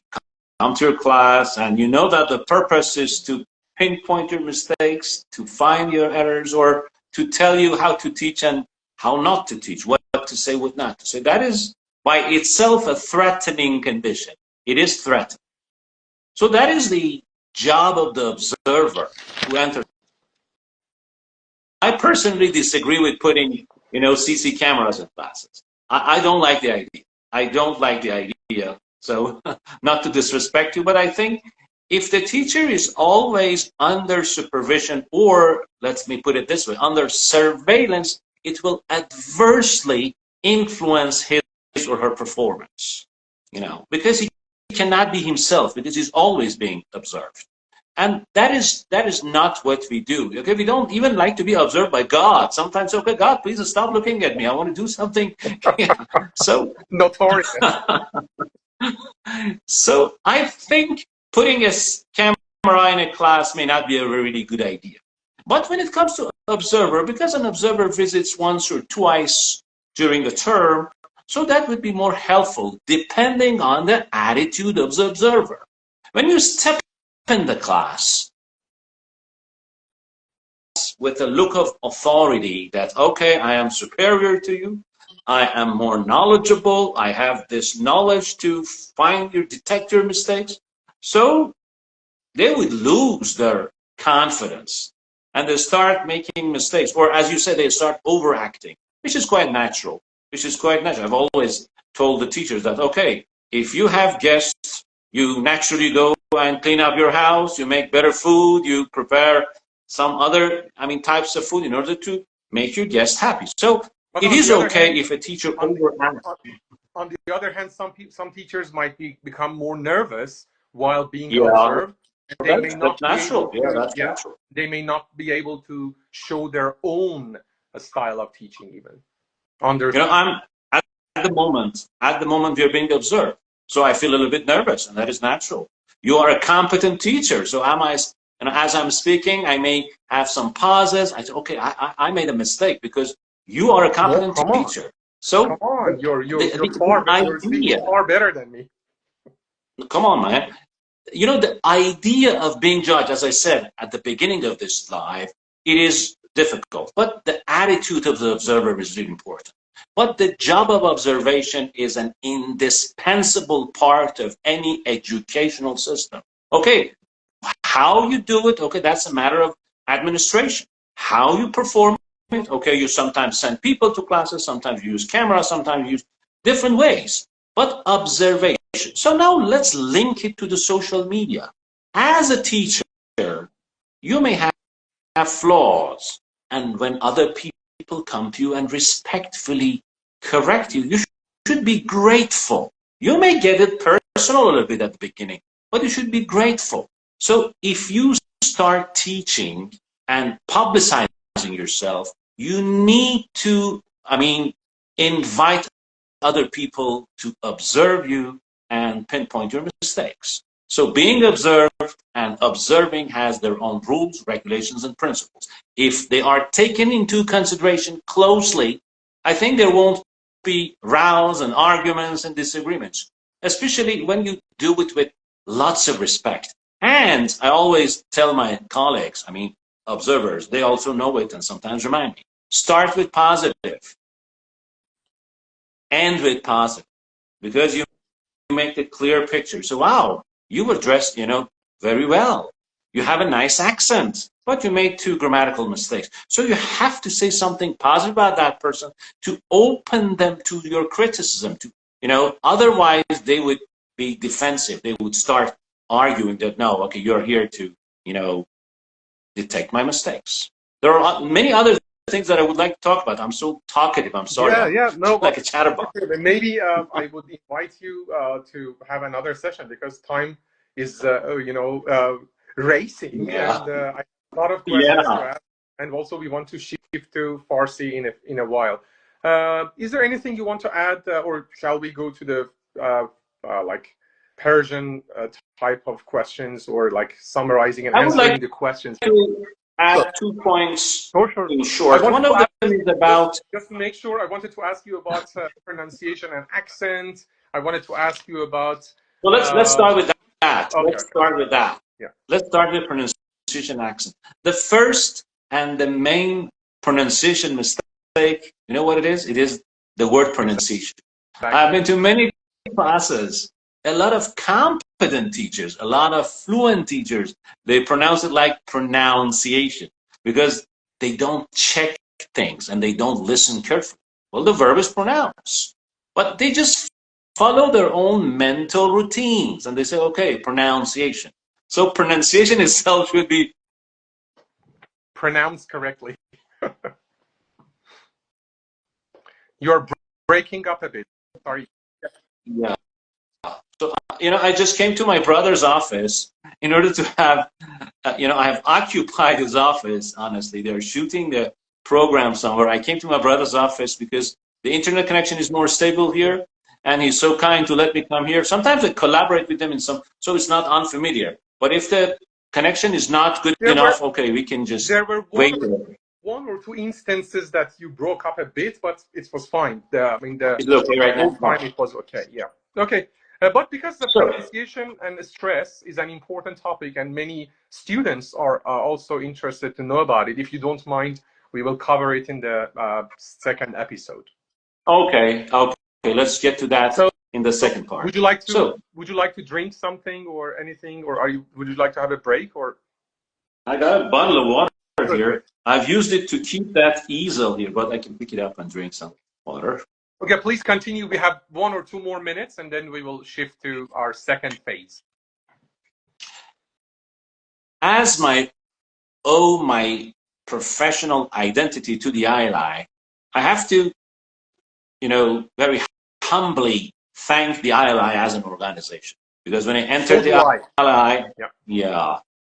Speaker 2: come to your class and you know that the purpose is to pinpoint your mistakes, to find your errors, or to tell you how to teach and how not to teach, what to say, what not to say. That is by itself a threatening condition. It is threatening. So that is the job of the observer who enters. I personally disagree with putting, you know, CC cameras in classes. I don't like the idea. I don't like the idea. So not to disrespect you, but I think if the teacher is always under supervision, or let me put it this way, under surveillance, it will adversely influence his or her performance, you know, because he cannot be himself, because he's always being observed. And that is not what we do. Okay, we don't even like to be observed by God. Sometimes, okay, God, please stop looking at me. I want to do something. So
Speaker 1: notorious.
Speaker 2: So I think putting a camera in a class may not be a really good idea. But when it comes to observer, because an observer visits once or twice during the term, so that would be more helpful depending on the attitude of the observer. When you step in the class with a look of authority that, okay, I am superior to you, I am more knowledgeable, I have this knowledge to detect your mistakes, so they would lose their confidence and they start making mistakes, or as you said, they start overacting, which is quite natural. I've always told the teachers that, okay, if you have guests, you naturally go and clean up your house, you make better food, you prepare some other, types of food in order to make your guests happy. So it is okay if a teacher overacts.
Speaker 1: On the other hand, some teachers might become more nervous while being observed. And
Speaker 2: that's natural. Natural.
Speaker 1: They may not be able to show their own style of teaching even.
Speaker 2: I'm at the moment we're being observed, so I feel a little bit nervous, and that is natural. You are a competent teacher, so as I'm speaking, I may have some pauses. I say, okay, I made a mistake because you are a competent teacher. So
Speaker 1: come on, you're speaking far better than me.
Speaker 2: Come on, man. You know, the idea of being judged, as I said at the beginning of this live, it is difficult, but the attitude of the observer is really important. But the job of observation is an indispensable part of any educational system. Okay, how you do it, okay, that's a matter of administration. How you perform it, okay, you sometimes send people to classes, sometimes you use cameras, sometimes you use different ways. But observation. So now let's link it to the social media. As a teacher, you may have flaws, and when other people come to you and respectfully correct you, you should be grateful. You may get it personal a little bit at the beginning, but you should be grateful. So if you start teaching and publicizing yourself, you need to, invite other people to observe you and pinpoint your mistakes. So being observed and observing has their own rules, regulations, and principles. If they are taken into consideration closely, I think there won't be rows and arguments and disagreements, especially when you do it with lots of respect. And I always tell my colleagues, observers, they also know it and sometimes remind me, start with positive, end with positive, because you make the clear picture. So, wow, you were dressed, very well. You have a nice accent, but you made 2 grammatical mistakes. So you have to say something positive about that person to open them to your criticism. Otherwise they would be defensive. They would start arguing that, no, okay, you're here to, detect my mistakes. There are many other things that I would like to talk about. I'm so talkative. I'm sorry.
Speaker 1: No,
Speaker 2: like a chatterbox.
Speaker 1: Maybe I would invite you to have another session because time is, racing, and I have a lot of questions to ask. And also, we want to shift to Farsi in a while. Is there anything you want to add, or shall we go to the Persian type of questions, or like summarizing and answering the questions?
Speaker 2: Add 2 points in short.
Speaker 1: One
Speaker 2: of them is about...
Speaker 1: Just to make sure, I wanted to ask you about pronunciation and accent. I wanted to ask you about...
Speaker 2: Well, let's start with that.
Speaker 1: Okay,
Speaker 2: let's start with that.
Speaker 1: Yeah. Let's
Speaker 2: start with pronunciation and accent. The first and the main pronunciation mistake, you know what it is? It is the word pronunciation. I've been to many classes. A lot of competent teachers, a lot of fluent teachers, they pronounce it like pronunciation because they don't check things and they don't listen carefully. Well, the verb is pronounce, but they just follow their own mental routines and they say, okay, pronunciation. So pronunciation itself should be
Speaker 1: pronounced correctly. You're breaking up a bit. Sorry.
Speaker 2: Yeah. So, I just came to my brother's office in order to have, I have occupied his office, honestly. They're shooting the program somewhere. I came to my brother's office because the internet connection is more stable here, and he's so kind to let me come here. Sometimes I collaborate with them so it's not unfamiliar. But if the connection is not good enough, okay, we can just wait.
Speaker 1: One or two instances that you broke up a bit, but it was fine.
Speaker 2: It's okay right now.
Speaker 1: Time it was okay. Yeah. Okay. But because the pronunciation and stress is an important topic, and many students are also interested to know about it, if you don't mind, we will cover it in the second episode.
Speaker 2: Okay. Let's get to that in the second part.
Speaker 1: Would you like to drink something or anything, or would you like to have a break? Or
Speaker 2: I got a bottle of water here. I've used it to keep that easel here, but I can pick it up and drink some water.
Speaker 1: Okay, please continue. We have 1 or 2 more minutes, and then we will shift to our second phase.
Speaker 2: As I owe my professional identity to the ILI, I have to, very humbly thank the ILI as an organization. Because when I entered the ILI,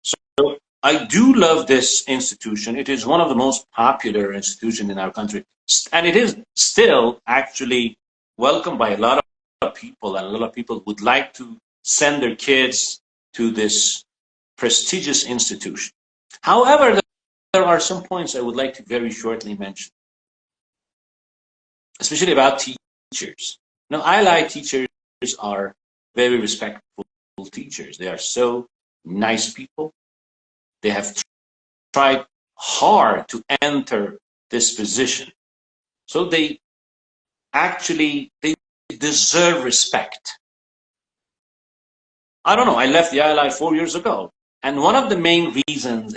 Speaker 2: so I do love this institution. It is one of the most popular institutions in our country. And it is still actually welcomed by a lot of people, and a lot of people would like to send their kids to this prestigious institution. However, there are some points I would like to very shortly mention, especially about teachers. Now, ILI teachers are very respectful teachers. They are so nice people. They have tried hard to enter this position. So they actually they deserve respect. I don't know. I left the ILI 4 years ago, and one of the main reasons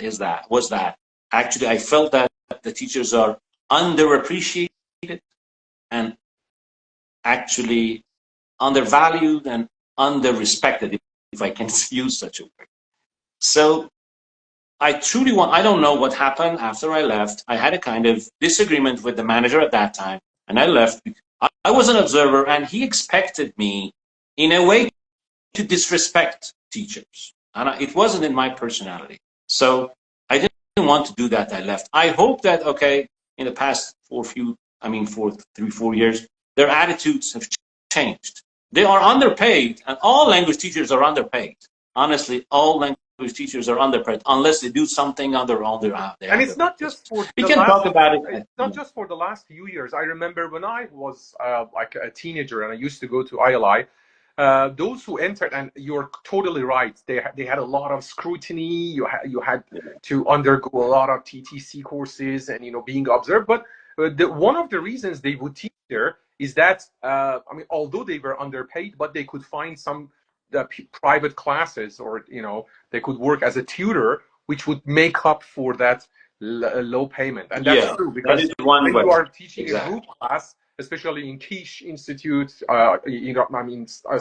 Speaker 2: was that actually I felt that the teachers are underappreciated and actually undervalued and underrespected, if I can use such a word. So I don't know what happened after I left. I had a kind of disagreement with the manager at that time, and I left. I was an observer, and he expected me, in a way, to disrespect teachers. And it wasn't in my personality. So I didn't want to do that. I left. I hope that, okay, in the past 4 years, their attitudes have changed. They are underpaid, and all language teachers are underpaid. Honestly, all language teachers are underpaid unless they do something on their own.
Speaker 1: And it's not just for
Speaker 2: we can talk about it.
Speaker 1: It's not just for the last few years. I remember when I was like a teenager and I used to go to ILI, those who entered, and you're totally right, they had a lot of scrutiny. You had to undergo a lot of TTC courses and being observed. But one of the reasons they would teach there is that although they were underpaid, but they could find some private classes, or they could work as a tutor, which would make up for that low payment. And that's true, because when you are teaching a group class, especially in Kish Institute,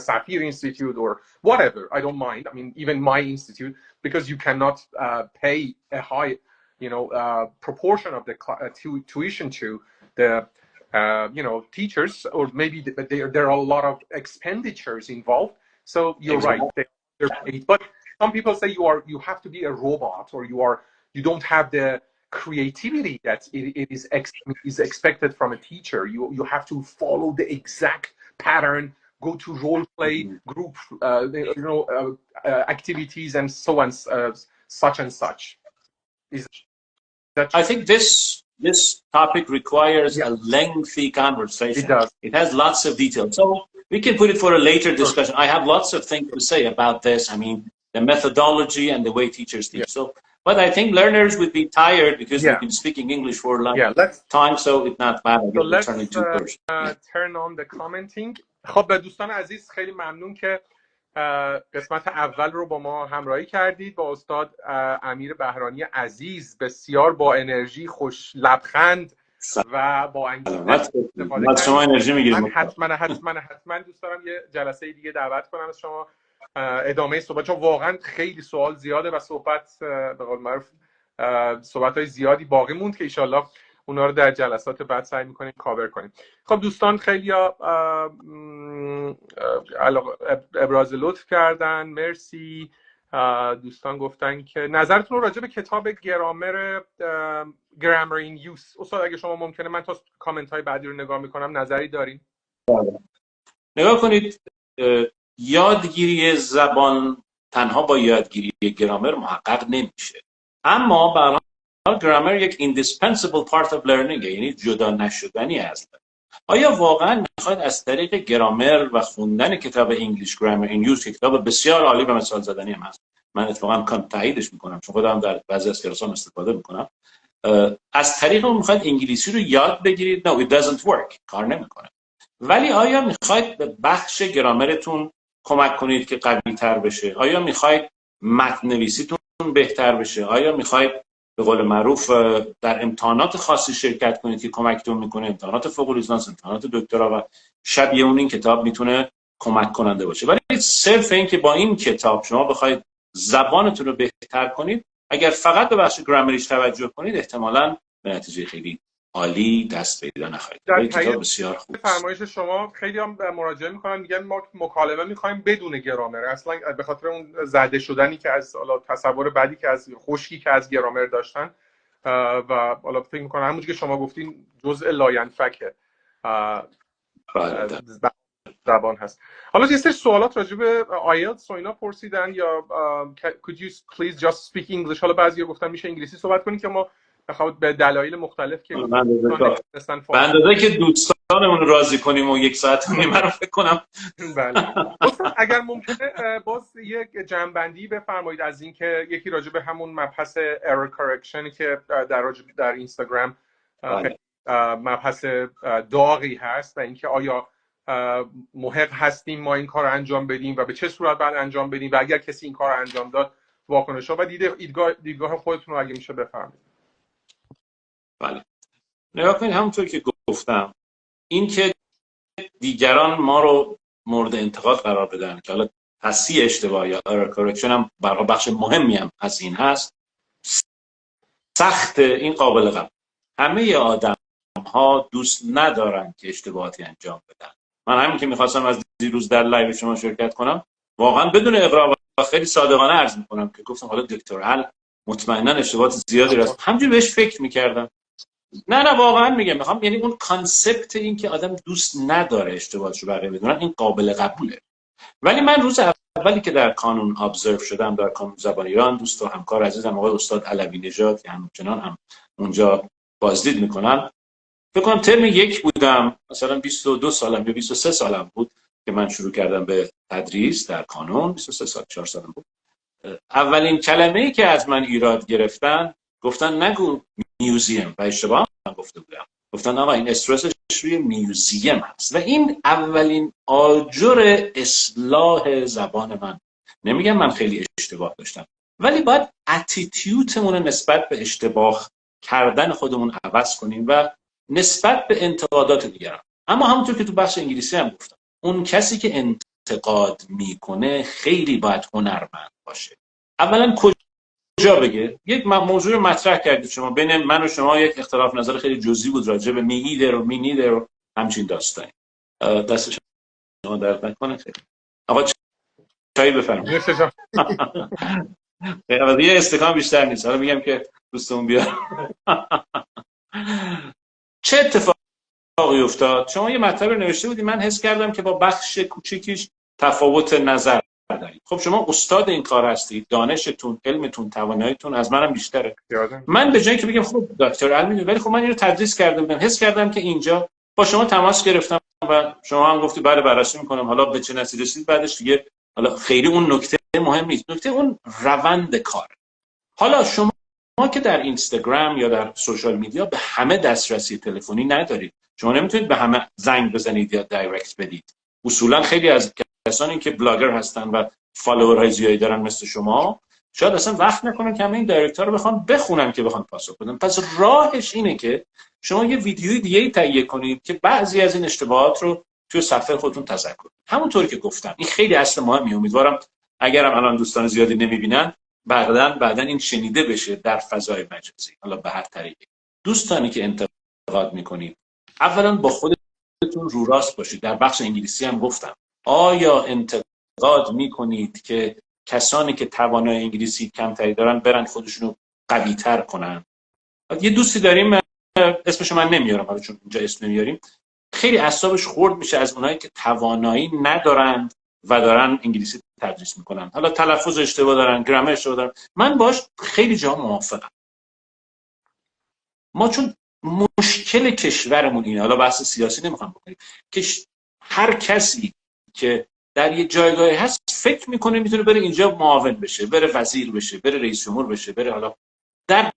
Speaker 1: Safir Institute, or whatever, I don't mind. Even my institute, because you cannot pay a high, proportion of the tuition to the, teachers, or maybe there are a lot of expenditures involved. So you're right, they're paid. But some people say you have to be a robot, or you don't have the creativity that it is expected from a teacher. You have to follow the exact pattern, go to role play group activities, and so on, such and such.
Speaker 2: I think this topic requires a lengthy conversation.
Speaker 1: It does.
Speaker 2: It has lots of details. So we can put it for a later discussion. I have lots of things to say about this. The methodology and the way teachers teach. So, but I think learners would be tired because we've been speaking English for a long time, so it's not bad.
Speaker 1: So let's turn on the commenting. خب دوستان عزیز، خیلی ممنون که قسمت اول رو با ما همراهی کردید، با استاد امیر بهرانی عزیز، بسیار با انرژی، خوش لبخند و با انگیزه
Speaker 2: استفاده شما انرژی میگیرید.
Speaker 1: من حتما دوست دارم یه جلسه دیگه دعوت کنم از شما، ادامه صحبت، چون واقعا خیلی سوال زیاده و صحبت به قول معروف صحبت‌های زیادی باقی موند که ایشالله اونا رو در جلسات بعد سعی می‌کنیم کاور کنیم. خب دوستان خیلی ابراز لطف کردن، مرسی. دوستان گفتن که نظرتون رو راجع به کتاب گرامر این یوز، استاد اگه شما ممکنه، من تا کامنت های بعدی رو نگاه میکنم، نظری دارین؟
Speaker 2: نگاه کنید، یادگیری زبان تنها با یادگیری گرامر محقق نمیشه، اما به هر حال گرامر یک indispensable part of learning، یعنی جدا نشدنی است. آیا واقعا میخواید از طریق گرامر و خوندن کتاب انگلیش گرامر این یوز، کتاب بسیار عالی و مثال زدنی هم هست، من اتفاقا تاییدش میکنم چون خودم در بعضی از کلاسام استفاده میکنم، از طریق اون میخواید انگلیسی رو یاد بگیرید؟ No, it doesn't work، کار نمیکنه. ولی آیا میخواید به بخش گرامرتون کمک کنید که قوی تر بشه؟ آیا میخواید متن نویسیتون بهتر بشه؟ آیا میخواید به قول معروف در امتحانات خاصی شرکت کنید که کمکتون میکنه، امتحانات فوق لیسانس، امتحانات دکترا، و شبیه اون این کتاب میتونه کمک کننده باشه. ولی صرف این که با این کتاب شما بخواید زبانتون رو بهتر کنید، اگر فقط به بخش گرامریش توجه کنید، احتمالاً به نتیجه خیلی عالی دست پیدا نخواهید.
Speaker 1: در
Speaker 2: کتاب بسیار خوب.
Speaker 1: فرمایش شما خیلی هم مراجعه میکنن، میگن ما مکالمه میخوایم بدون گرامر، اصلا به خاطر اون زده شدنی که از تصور بعدی که از خشکی که از گرامر داشتن و حالا فکر میکنم همونجوری که شما گفتین جزء لاینفک زبان هست. حالا یه سری سوالات راجع به آیلتس و اینا پرسیدن، یا could you please just speak English؟ حالا بعضیا گفتن میشه انگلیسی صحبت کنید که ما بخواد به دلایل مختلف که
Speaker 2: به اندازه که دوستانمون راضی کنیم و 1 ساعت و نیم رو فکر کنم.
Speaker 1: بله. اگر ممکنه باز یک جمع‌بندی بفرمایید از این که یکی راجع به همون مبحث error correction که در اینستاگرام مبحث داغی هست و اینکه آیا محق هستیم ما این کار رو انجام بدیم و به چه صورت باید انجام بدیم و اگر کسی این کار رو انجام داد واکنش‌ها و دیدگاه خودتون رو اگه میشه بفرمایید.
Speaker 2: بله، نگاه کنید، همونطور که گفتم این که دیگران ما رو مورد انتقاد قرار بدن که حالا تصحیح اشتباه یا error correction هم برای بخش مهمی هم از این هست، سخت، این قابل قبول. همه آدم ها دوست ندارن که اشتباهاتی انجام بدن. من همین که میخواستم از دیروز در لایو شما شرکت کنم واقعا بدون اغراق و خیلی صادقانه عرض میکنم که گفتم حالا دکتر ال مطمئنا اشتباهات زیادی هست، همینجوری بهش فکر میکردم. نه واقعا میخوام، یعنی اون کانسپت این که آدم دوست نداره اشتباهاتشو بقیه بدونن این قابل قبوله. ولی من روز اولی که در کانون آبزرو شدم، در کانون زبان ایران، دوست و همکار عزیزم آقای استاد علوی نژاد که همچنان هم اونجا بازدید میکنم، فکر کنم ترم 1 بودم، مثلا 22 سالم یا 23 سالم بود که من شروع کردم به تدریس در کانون. 23 سال 4 سالم بود. اولین کلمه‌ای که از من ایراد گرفتن، گفتن نگو میوزیم، و اشتباه من گفته بودم. گفتن آقا این استرسش روی میوزیم هست و این اولین آجر اصلاح زبان من. نمیگم من خیلی اشتباه داشتم، ولی باید اتیتیودمون نسبت به اشتباه کردن خودمون عوض کنیم و نسبت به انتقادات دیگران. اما همونطور که تو بخش انگلیسی هم گفتم، اون کسی که انتقاد میکنه خیلی باید هنرمند باشه. اولا کجا بگه؟ یک موضوع رو مطرح کردید شما، بین من و شما یک اختلاف نظر خیلی جزئی بود راجع به می‌ایدر و مینیدر و همچین داستانی. دست شما درد نکنه. خیلی آقا چای بفرمایید. یه استکان بیشتر نیست. حالا میگم که دوستمون بیار. چه اتفاقی افتاد؟ شما یه مطلب رو نوشته بودید، من حس کردم که با بخش کوچیکیش تفاوت نظر دارید. خب شما استاد این کار هستید، دانشتون، علمتون، تواناییتون از منم بیشتره. من به جای که بگم خب دکتر علمی، ولی خب من اینو تدریس کرده بودم، حس کردم که اینجا با شما تماس گرفتم و شما هم گفتید بله بررسی میکنم. حالا به چه نتیجه رسید بعدش دیگه حالا خیلی اون نکته مهم نیست، نکته اون روند کار. حالا شما که در اینستاگرام یا در سوشال میدیا به همه دسترسی تلفنی ندارید، شما نمیتونید به همه زنگ بزنید یا دایرکت بدید. اصولا خیلی از کسانی که بلاگر هستن و فالوورهای زیادی دارن مثل شما، شاید اصلا وقت نکنن که همه این دایرکت ها رو بخوان بخونن که بخوان پاسخ بدن. پس راهش اینه که شما یه ویدیوی دیگه تهیه کنید که بعضی از این اشتباهات رو توی صفحه خودتون تذکر کنید. همونطوری که گفتم این خیلی اصل مهمه. امیدوارم اگرم الان دوستان زیادی نمیبینن بعداً این شنیده بشه در فضای مجازی. حالا به هر طریقی دوستانی که انتقاد میکنید، اولا با خودتون رو راست باشید. در بخش انگلیسی هم گفتم آیا انتقاد میکنید که کسانی که توانای انگلیسی کمتری دارن برن خودشونو قوی تر کنن؟ یه دوستی داریم، اسمش من نمیارم حالا چون اینجا اسم نمیاریم، خیلی اعصابش خورد میشه از اونایی که توانایی ندارن و دارن انگلیسی تدریس میکنن، حالا تلفظ اشتباه دارن، گرامر اشتباه دارن. من باش خیلی جا موافقم. ما چون مشکل کشورمون اینه، حالا بحث سیاسی نمیخوام بکنیم، که هر کسی که در یه جایگاهی هست فکر میکنه میتونه بره اینجا معاون بشه، بره وزیر بشه، بره رئیس جمهور بشه، بره. حالا در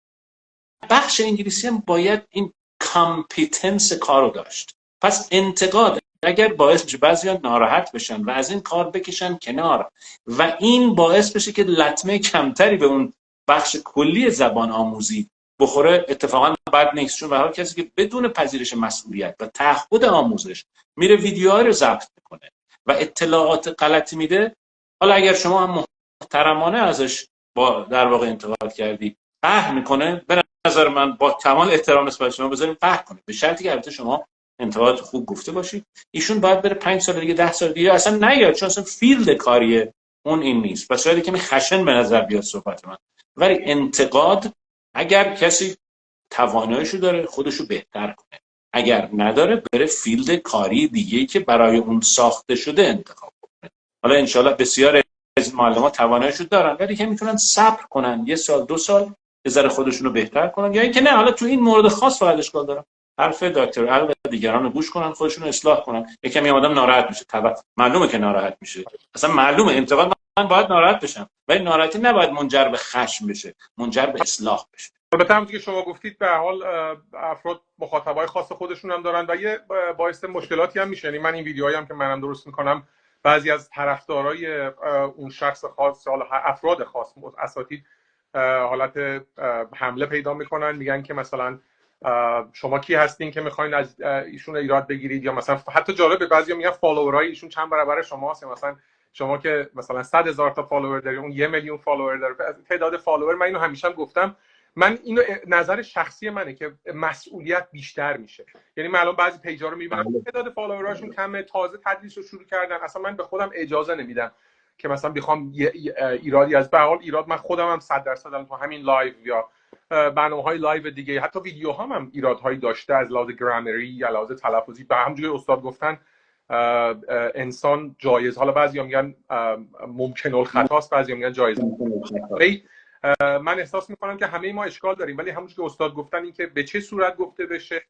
Speaker 2: بخش انگلیسی هم باید این کامپیتنس کارو داشت. پس انتقاد اگر باعث بشه بعضیا ناراحت بشن و از این کار بکشن کنار و این باعث بشه که لطمه کمتری به اون بخش کلی زبان آموزی بخوره، اتفاقا بد نیست. چون هر کسی که بدون پذیرش مسئولیت و تعهد آموزش میره ویدیوها رو ضبط میکنه و اطلاعات غلطی میده، حالا اگر شما هم محترمانه ازش با در واقع انتقاد کردی قهر میکنه، به نظر من با کمال احترام نسبت شما بذاریم قهر کنه، به شرطی که البته شما انتقادات خوب گفته باشید. ایشون باید بره 5 سال دیگه 10 سال دیگه اصلا نیاد، چون اصلا فیلد کاریه اون این نیست. پس شاید کمی خشن به نظر بیاد صحبت من، ولی انتقاد اگر کسی تواناییشو داره خودشو بهتر کنه، اگر نداره بره فیلد کاری دیگه‌ای که برای اون ساخته شده انتخاب کنه. حالا انشالله بسیار از معلمان تواناییشو دارن ولی که میتونن صبر کنن 1 سال 2 سال یه ذره خودشونو بهتر کنن، یا اینکه نه حالا تو این مورد خاص فقط اشکال دارن حرف دکتر ال و دیگران رو گوش کنن، خودشونو اصلاح کنن. یکم آدم ناراحت میشه، معلومه که ناراحت میشه، اصلا معلومه انتقاد من باید ناراحت بشم، ولی ناراحتی نباید منجر به خشم بشه، منجر به اصلاح بشه.
Speaker 1: البته همونطور که شما گفتید به هر حال افراد مخاطبای خاص خودشون هم دارن و یه باعث مشکلاتی هم میشه. یعنی من این ویدیوهایی هم که منم درست میکنم بعضی از طرفدارای اون شخص خاص، حالا افراد خاص، اساتید حالت حمله پیدا میکنن، میگن که مثلا شما کی هستین که میخواین از ایشون ایراد بگیرید، یا مثلا حتی جالب بعضیا میگن فالوورای ایشون چند برابر شماست، مثلا شما که مثلا 100,000 تا فالوور داری اون 1 میلیون فالوور داره. تعداد فالوور، من اینو همیشه هم گفتم، من اینو نظر شخصی منه که مسئولیت بیشتر میشه. یعنی من الان بعضی پیجا رو میبینم تعداد فالووراشون کمه، تازه تدریس رو شروع کردن، اصلا من به خودم اجازه نمیدم که مثلا بخوام ایرادی از به حال ایراد، من خودم هم 100% تو همین لایو یا برنامه‌های لایو دیگه، حتی ویدیوهام هم ایرادهایی داشته از لحاظ گرامری یا لحاظ تلفظی. به همونجوری استاد گفتن انسان جایز، حالا بعضیا میگن ممکن الخطاست، بعضیا میگن جایز. من احساس میکنم که همه ما اشکال داریم، ولی همونجوری که استاد گفتن این که به چه صورت گفته بشه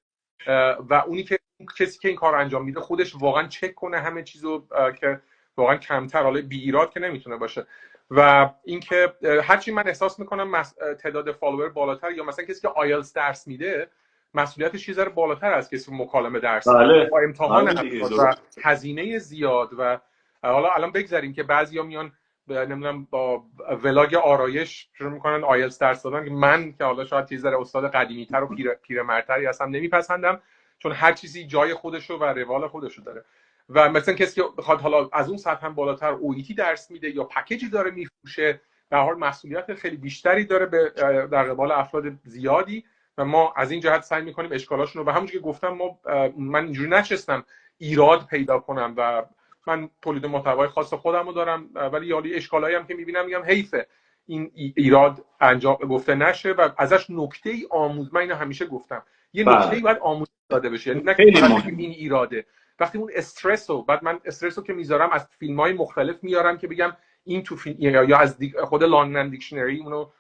Speaker 1: و اونی که کسی که این کار انجام میده خودش واقعا چک کنه همه چیزو، که واقعا کمتر، حالا بی ایراد که نمیتونه باشه. و اینکه هرچی من احساس میکنم تعداد فالوور بالاتر، یا مثلا کسی که آیلتس درس میده مسئولیتش یه ذره بالاتر از کسی که مکالمه درس میده با امتحان و هزینه زیاد. و حالا الان بگذاریم که بعضیا میان نمیدونم با ولاگ آرایش شروع میکنن آیلتس درس دادن، که من که حالا شاید یه ذره استاد قدیمی‌تر و پیرمردتری هستم نمیپسندم، چون هر چیزی جای خودشو و روال خودشو داره. و مثلا کسی که بخواد حالا از اون سطح هم بالاتر اویتی درس میده یا پکیجی داره میفروشه، به هر حال مسئولیت خیلی بیشتری داره در قبال افراد زیادی. و ما از این جهت سعی میکنیم اشکالاشون رو، و همونجوری که گفتم من اینجوری نشستم ایراد پیدا کنم و من تولید محتوای خاص خودم رو دارم، ولی یالی اشکالایی هم که میبینم میگم حیفه این ایراد انجام گفته نشه و ازش نکته‌ای من اینو همیشه گفتم، یه نکته‌ای باید آموزش داده بشه. یعنی نه این ایراده، وقتی اون استرس رو بعد من استرس رو که میذارم از فیلم‌های مختلف میارم که بگم این تو فیلم، یا از خود لانگمن دیکشنری اونو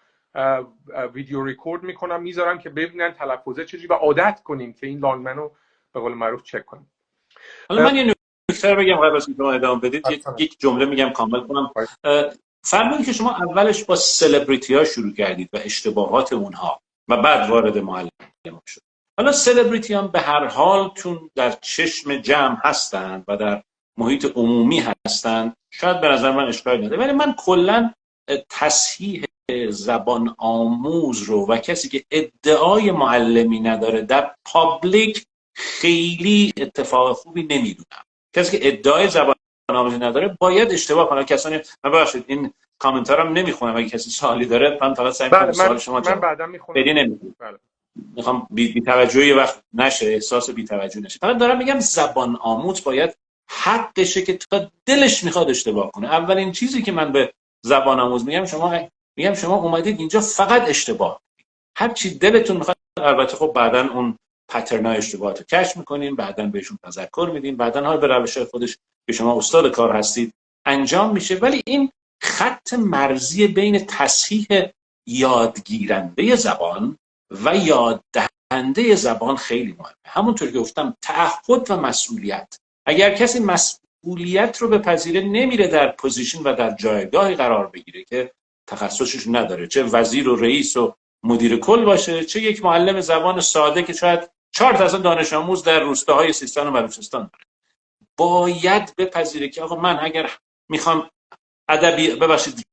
Speaker 1: ویدیو ریکورد میکنم میذارم که ببینن تلفظه چجوری و عادت کنیم که این لانگمن رو به قول معروف چک کنیم.
Speaker 2: حالا من یه نکته بگم قبل از اینکه شما ادامه بدید، یک جمله میگم کامل کنم. فرمودید که شما اولش با سلبریتی ها شروع کردید و اشتباهات اونها و بعد وارد معلم شد. حالا سلبریتی ها به هر حال چون در چشم جمع هستند و در محیط عمومی هستند، شاید به نظر من اشکالی نداره، ولی من کلا تصحیح زبان آموز رو و کسی که ادعای معلمی نداره در پابلیک خیلی اتفاق خوبی نمیدونم. کسی که ادعای زبان آموزی نداره باید اشتباه کنه. کسانی من ببخشید این کامنتارم نمیخونم، اگه کسی سوالی داره من فقط سعی می‌کنم سوال شما
Speaker 1: من بعدا میخونم.
Speaker 2: بدی نمی‌کنم. میخوام بی توجهی وقت نشه، احساس بی توجهی نشه. فقط دارم میگم زبان آموز باید حقشه که تا دلش میخواد اشتباه کنه. اولین چیزی که من به زبان آموز میگم شما اومدید اینجا فقط اشتباه. هر چی دلتون میخواد، البته خب بعداً اون پترنای اشتباهات رو کشف میکنیم، بعداً بهشون تذکر میدیم، بعداً ها به روش خودش که شما استاد کار هستید انجام میشه. ولی این خط مرزی بین تصحیح یادگیرنده زبان و یاد دهنده زبان خیلی مهمه. همونطور که گفتم تعهد و مسئولیت. اگر کسی مسئولیت رو بپذیره نمیره در پوزیشن و در جایگاهی قرار بگیره که تخصصش نداره، چه وزیر و رئیس و مدیر کل باشه، چه یک معلم زبان ساده که شاید 4 تا اصلا دانش آموز در روستاهای سیستان و بلوچستان داره. باید بپذیره که آقا من اگر میخوام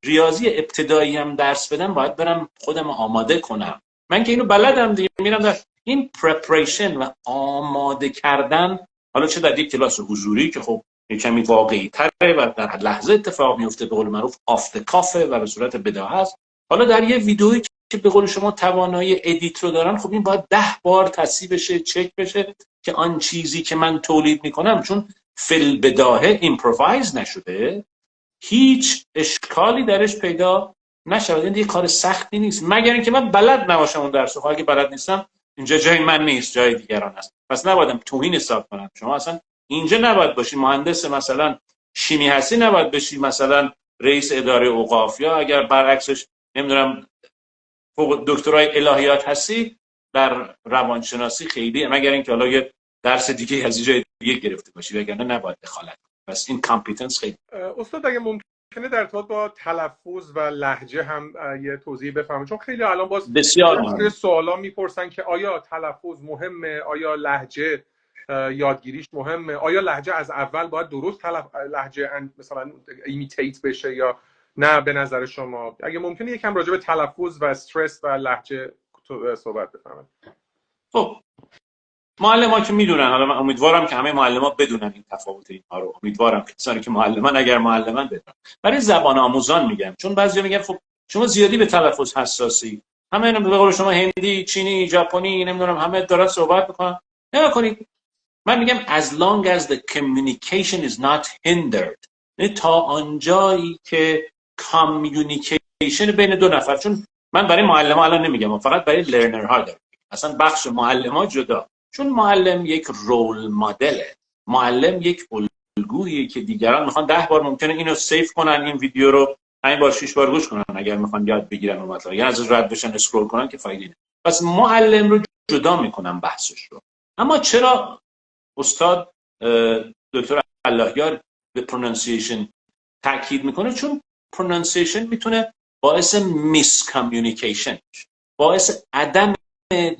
Speaker 2: ریاضی ابتدایی هم درس بدم باید برم خودم آماده کنم. من که اینو بلدم دیگه، میرم در این پرپریشن و آماده کردن، حالا چه در یک کلاس حضوری که خب یک کمی واقعی تره و در لحظه اتفاق میفته، به قول معروف آف د کافه و به صورت بداهه است، حالا در یه ویدئویی که به قول شما توانایی ادیت رو دارن، خب این باید 10 بار تصحیح بشه، چک بشه که آن چیزی که من تولید میکنم چون فل بداهه ایمپرووایز نشده هیچ اشکالی درش پیدا نشود. این یه کار سختی نیست، مگر اینکه من بلد نباشم اون درس رو. اگه بلد نیستم اینجا جای من نیست، جای دیگران است. پس نبایدم توهین حساب کنم. شما اصلا اینجا نباید باشی، مهندس مثلا شیمی هستی نباید بشی مثلا رئیس اداره اوقاف، یا اگر برعکسش نمیدونم فوق دکترای الهیات هستی در روانشناسی خیلی، مگر اینکه حالا یه درس دیگه از جای دیگه گرفته باشی، وگرنه نباید دخالت. پس این کامپیتنس خیلی.
Speaker 1: استاد اگه ممکن کنه در ارتباط با تلفظ و لهجه هم یه توضیح بفرمایید، چون خیلی الان باز
Speaker 2: بسیار
Speaker 1: سوالا میپرسن که آیا تلفظ مهمه، آیا لهجه یادگیریش مهمه، آیا لهجه از اول باید درست لهجه مثلا ایمیتیت بشه یا نه؟ به نظر شما اگه ممکنه یکم راجع به تلفظ و استرس و لهجه صحبت بفرمایید.
Speaker 2: خب معلم‌ها که میدونن، حالا من امیدوارم که همه معلم‌ها بدونن این تفاوت اینها رو، امیدوارم کسانی که معلمان اگر معلمان بدونن. برای زبان آموزان میگم، چون بعضیا میگن خب شما زیادی به تلفظ حساسی، همه اینا به قول شما هندی، چینی، ژاپنی، نمیدونم همه دارن صحبت میکنن. نگاه کنید، من میگم as long as the communication is not hindered، تا آنجایی که کامیونیکیشن بین دو نفر، چون من برای معلم‌ها الان نمیگم، فقط برای لرنرها دارم، اصلا بخش معلم‌ها جدا، چون معلم یک رول مدله، معلم یک الگویی که دیگران میخوان 10 بار ممکنه اینو سیو کنن، این ویدیو رو 5 بار 6 بار گوش کنن اگر میخوان یاد بگیرن اون مطلب، یا از رد بشن اسکرول کنن که فایده نیست. پس معلم رو جدا میکنم بحثش رو. اما چرا استاد دکتر اللهیار به پرونانسیشن تاکید میکنه؟ چون پرونانسیشن میتونه باعث میس کامیونیکیشن، باعث عدم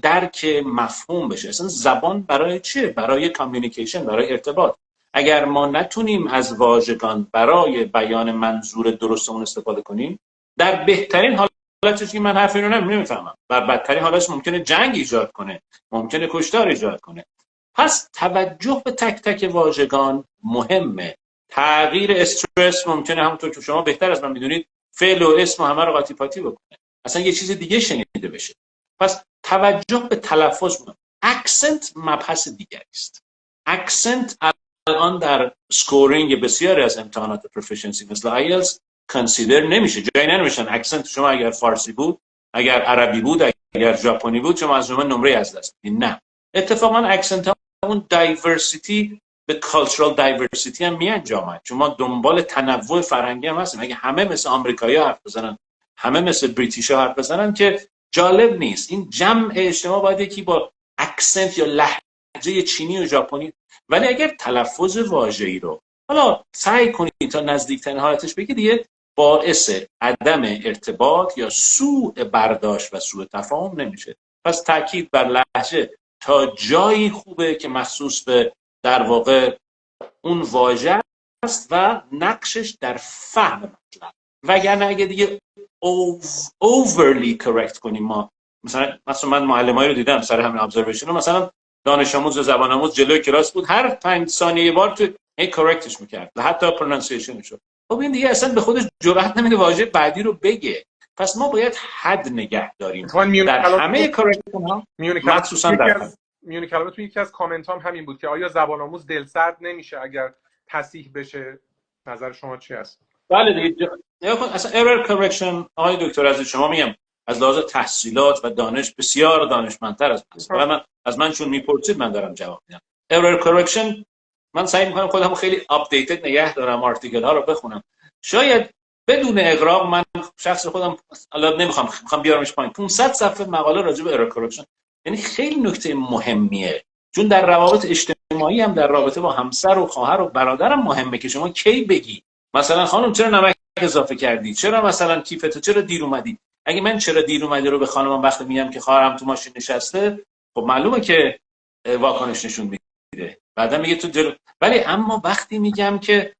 Speaker 2: درک مفهوم بشه. اصلا زبان برای چیه؟ برای کامیونیکیشن، برای ارتباط. اگر ما نتونیم از واژگان برای بیان منظور درستمون استفاده کنیم، در بهترین حالتش که من حرف اینو نمیفهمم، در بدترین حالتش ممکنه جنگ ایجاد کنه، ممکنه کشتار ایجاد کنه. پس توجه به تک تک واژگان مهمه. تغییر استرس ممکنه همونطور که شما بهتر از من میدونید فعل و اسم و همه رو قاطی پاتی بکنه، اصلا یه چیز دیگه شنیده بشه. پس توجه به تلفظ مهم. اکسنت مبحث دیگری است. اکسنت الان در سکورینگ بسیاری از امتحانات پروفیشنسی مثل آیلتس کانسیدر نمیشه، جایی نمیشن. اکسنت شما اگر فارسی بود، اگر عربی بود، اگر ژاپنی بود، شما از نمره از دست میدین. نه، اتفاقا اکسنت ها اون دایورسیتی به کالچورال دایورسیتی هم میانجامد. شما دنبال تنوع فرهنگی هم هستیم. اگه همه مثل آمریکایی‌ها حرف بزنن، همه مثل بریتیش‌ها حرف بزنن که جالب نیست. این جمع اجتماع باید یکی با اکسنت یا لهجه چینی و ژاپنی. ولی اگر تلفظ واژه‌ای رو حالا سعی کنید تا نزدیکترین حالتش بگید، دیگه باعث عدم ارتباط یا سوء برداشت و سوء تفاهم نمیشه. پس تاکید بر لهجه تا جایی خوبه که مخصوص به در واقع اون واژه است و نقشش در فهم مطلب. وگرنه اگه دیگه overly correct کنیم، ما مثلا من معلمایی رو دیدم سر همین observation، مثلا دانش آموز و زبان آموز جلوی کلاس بود، هر 5 ثانیه بار تو کورکتش میکرد، حتی پرونانسیشنش رو. خب این دیگه اصلا به خودش جرئت نمیده واژه بعدی رو بگه. پس ما باید حد نگه داریم در همه کورکشن ها، مخصوصا در
Speaker 1: میون کلمات. تو یکی از کامنت هم همین بود که آیا زبان آموز دلسرد نمیشه اگر تصحیح بشه؟ نظر شما چی است؟
Speaker 2: بله دیگه، اصلا error correction آقای دکتر عزیز، شما میگم از لحاظ تحصیلات و دانش بسیار دانشمندتر است. از من چون میپرسید من دارم جواب میدم. error correction من سعی میکنم خودم خیلی آپدیتد نگه دارم، آرتیکل ها رو بخونم. شاید بدون اغراق من شخص خودم الان میخوام بیارمش پایین 500 صفحه مقاله راجع به error correction. یعنی خیلی نکته مهمیه، چون در روابط اجتماعی هم، در رابطه با همسر و خواهر و برادرم مهمه که شما کی بگی مثلا خانم چرا نمک اضافه کردی، چرا مثلا کیفتو چرا دیر اومدی. اگه من چرا دیر اومدی رو به خانمم وقتی میگم که خواهرم تو ماشین نشسته، خب معلومه که واکنش نشون میده، بعدا میگه تو جلو. ولی اما وقتی میگم که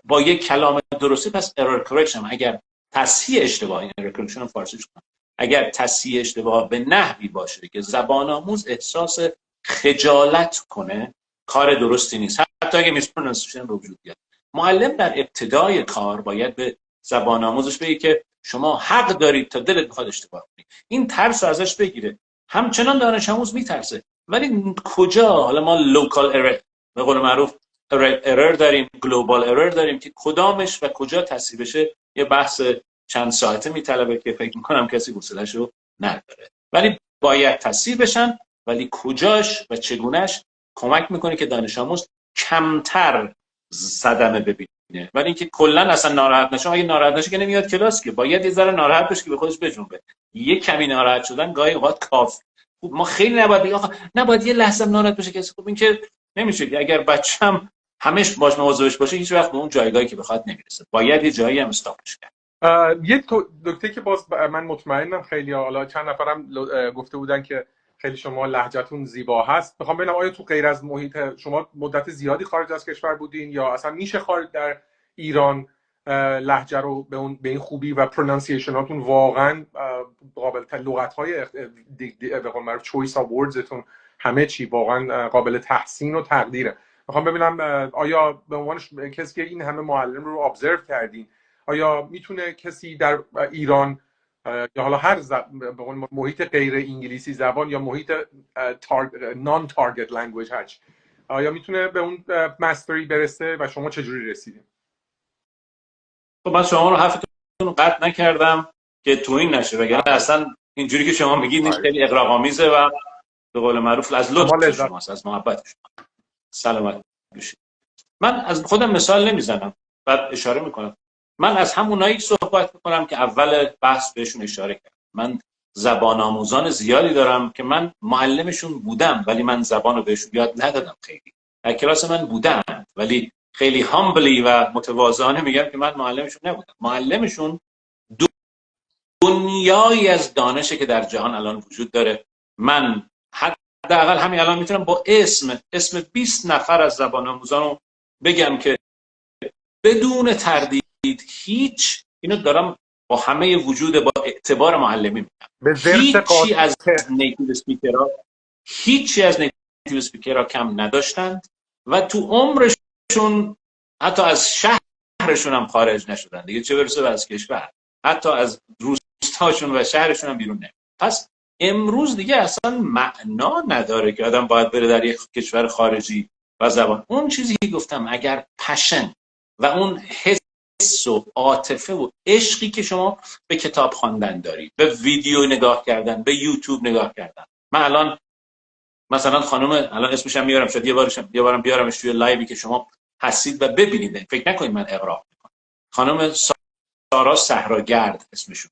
Speaker 2: با یک کلام درستی، پس error correction، اگر تصحیح اشتباهی، error correction فارسیش کنم، اگر تصحیح اشتباه به نحوی باشه که زبان آموز احساس خجالت کنه، کار درستی نیست، حتی اگه میسپرونانسیشن وجود بیاد. معلم در ابتدای کار باید به زبان آموزش بگه که شما حق دارید تا دلت میخواد اشتباه کنید، این ترس رو ازش بگیره. همچنان دانش آموز میترسه، ولی کجا حالا ما لوکال ارر به قول معروف ارر داریم، گلوبال ارر داریم، که کدامش و کجا تصحیح بشه یه بحث چند ساعته میطلبه که فکر میکنم کسی حوصله‌شو نداره. ولی باید تصحیح بشن، ولی کجاش و چگونهش کمک میکنه که دانش آموز کمتر صدمه ببینه. ولی اینکه کلا اصلا ناراحت نشه، اگه ناراحت نشه که نمیاد کلاس، که باید یه ذره ناراحت بشه که به خودش بجنبه. یه کمی ناراحت شدن گاهی اوقات کافی. خب ما خیلی نباید بگیم آخه نباید یه لحظه ناراحت بشه کسی. خب این که نمیشه. اگر بچه‌م همش باش مواظبش باشه هیچ وقت به اون جایگاهی که بخواد نمیرسه. باید یه جایی هم استاپش کرد.
Speaker 1: یه نکته که باز من مطمئنم خیلی حالا چند نفرم گفته بودن که خیلی شما لهجه‌تون زیبا هست. میخوام ببینم آیا تو غیر از محیط شما مدت زیادی خارج از کشور بودین یا اصلا میشه خارج در ایران لهجه رو به این خوبی و پرونانسیشن هاتون واقعا قابل لغت‌های به قول معروف چویس آف وردزتون همه چی واقعا قابل تحسین و تقدیره. میخوام ببینم آیا به عنوان کسی که این همه معلم رو ابزرو کردین آیا میتونه کسی در ایران یا حالا هر محیط غیر انگلیسی زبان یا محیط نان تارگت لنگویج هرچی آیا میتونه به اون مستری برسه و شما چجوری رسیدین؟
Speaker 2: خب من شما رو حرفتون رو قطع نکردم که تو این نشه وگرنه اصلا اینجوری که شما میگید نیست، خیلی اغراق‌آمیزه و به قول معروف از لطف شماست، از محبت شما. سلامت باشید. من از خودم مثال نمیزنم بعد اشاره میکنم. من از همونایی صحبت میکنم که اول بحث بهشون اشاره کردم. من زبان آموزان زیادی دارم که من معلمشون بودم ولی من زبان رو بهشون یاد ندادم. خیلی در کلاس من بودن ولی خیلی هامبلی و متواضعانه میگم که من معلمشون نبودم. معلمشون دنیایی از دانشه که در جهان الان وجود داره. من حداقل همین الان میتونم با اسم 20 نفر از زبان آموزان رو بگم که بدون تردید هیچ، اینو دارم با همه وجود با اعتبار معلمی میگم، هیچی از نیتیو اسپیکرها کم نداشتند و تو عمرشون حتی از شهرشون هم خارج نشدن دیگه، چه برسه از کشور، حتی از روستاشون و شهرشون هم بیرون نمیاد. پس امروز دیگه اصلا معنا نداره که آدم باید بره در یک کشور خارجی و زبان. اون چیزی که گفتم اگر پشن و اون حس و عاطفه و عشقی که شما به کتاب خواندن دارید، به ویدیو نگاه کردن، به یوتیوب نگاه کردن. من الان مثلا خانم الان اسمش هم میارم، شاید یه بارم بیارمش توی لایوی که شما هستید و ببینید، فکر نکنید من اغراق میکنم. خانم سارا صحراگرد اسمشون.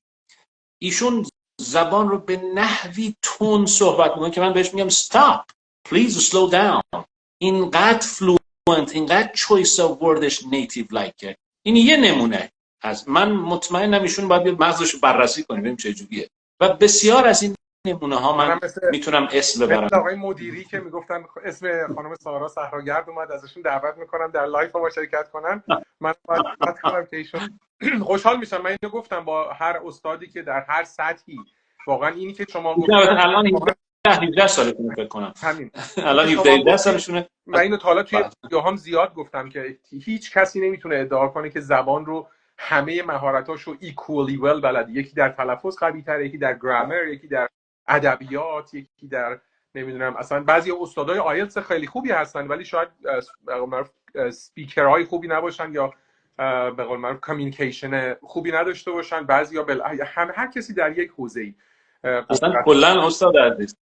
Speaker 2: ایشون زبان رو به نحوی تون صحبت میکنه که من بهش میگم stop please slow down. اینقدر فلوئنت، اینقدر choice of wordش نیتیو لایکه. این یه نمونه از من مطمئنم ایشون باید مغزش رو بررسی کنیم ببینیم چه جوریه و بسیار از این نمونه ها من میتونم اسم ببرم.
Speaker 1: آقای مدیری که میگفتن اسم خانم سارا صحراگرد اومد، ازشون دعوت میکنم در لایو با شرکت کنن. من باید کنم که ایشون خوشحال میشم. من اینو گفتم با هر استادی که در هر سطحی واقعا اینی که شما گفتید
Speaker 2: الان 17 سالتونه فکر کنم. همین الان 17 سالشونه.
Speaker 1: من اینو تا حالا توی ویدیوهام زیاد گفتم که هیچ کسی نمیتونه ادعا کنه که زبان رو همه مهارتاشو ایکوالی ول بلده. یکی در تلفظ قوی‌تره، یکی در گرامر، یکی در ادبیات، یکی در نمیدونم اصلا بعضی استادای آیلتس خیلی خوبی هستن ولی شاید به قول معروف اسپیکرهای خوبی نباشن یا به قول معروف کامیونیکیشن خوبی نداشته باشن. بعضیا هر کسی در یک حوزه‌ای
Speaker 2: اصلا کلا استاد عزیز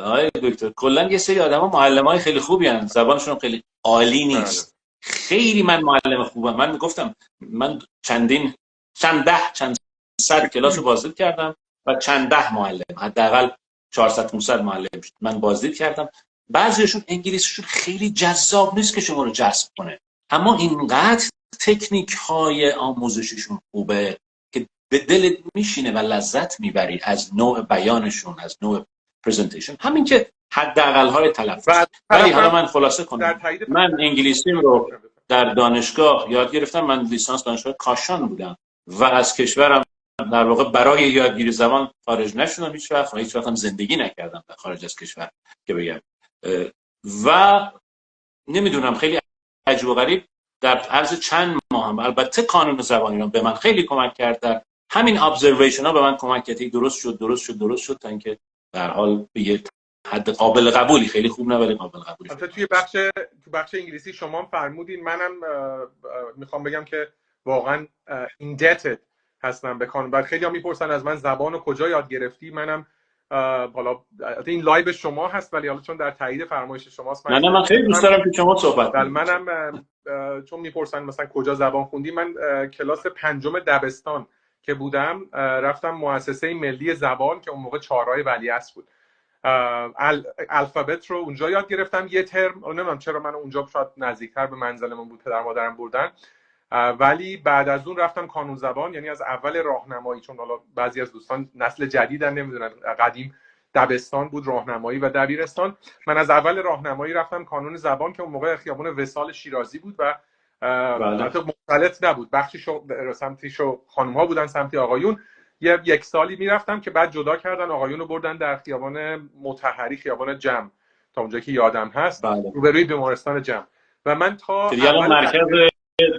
Speaker 2: آقای دکتر کلا یه سری آدما معلمای خیلی خوبی هستن، زبانشون خیلی عالی نیست. خیلی من معلم خوبم. من میگفتم من چند صد کلاس رو بازدید کردم و چند ده معلم، حداقل 400 500 معلم من بازدید کردم. بعضیشون انگلیسیشون خیلی جذاب نیست که شما رو جذب کنه، اما اینقدر تکنیک های آموزششون خوبه که به دلت میشینه و لذت میبری از نوع بیانشون، از نوع پرزنتیشن، همین که حداقل های تلفظ. ولی حالا من خلاصه کنم، من انگلیسیم رو در دانشگاه یاد گرفتم. من لیسانس دانشگاه کاشان بودم و از کشورم در واقع برای یادگیری زبان خارج نشدم هیچ وقت و هیچ وقت هم زندگی نکردم در خارج از کشور که بگم. و نمیدونم خیلی عجیب و غریب در عرض چند ماه هم البته قانون زبان ایران به من خیلی کمک کرد. در همین ابزرویشن ها به من کمک کرد. درست شد تا اینکه در حال به یه حد قابل قبولی، خیلی خوب نه ولی قابل قبولی.
Speaker 1: البته توی بخش انگلیسی شما هم فرمودین، منم میخوام بگم که واقعا indebted هستم به کانون. بعد خیلی ها میپرسن از من زبان رو کجا یاد گرفتی. منم حالا این لایو شما هست ولی حالا چون در تایید فرمایش شماست
Speaker 2: من خیلی دوست دارم که شما صحبت کنید.
Speaker 1: منم چون میپرسن مثلا کجا زبان خوندی، من کلاس 5 دبستان که بودم رفتم مؤسسه ملی زبان که اون موقع چهارراه ولیعصر بود الفابت رو اونجا یاد گرفتم یه ترم. نمیدونم چرا من اونجا شاید نزدیکتر به منزلمون بود، پدر مادرم بردن. ولی بعد از اون رفتم کانون زبان، یعنی از اول راهنمایی، چون حالا بعضی از دوستان نسل جدیدن نمیدونن، قدیم دبستان بود راهنمایی و دبیرستان. من از اول راهنمایی رفتم کانون زبان که اون موقع خیابون وصال شیرازی بود و البته مختلط نبود، بخشیشو سمتیشو خانم‌ها بودن، سمتی آقایون. یک سالی میرفتم که بعد جدا کردن، آقایون رو بردن در خیابان مطهری، خیابان جم، تا اونجایی که یادم هست، روبروی بیمارستان جم. و من تا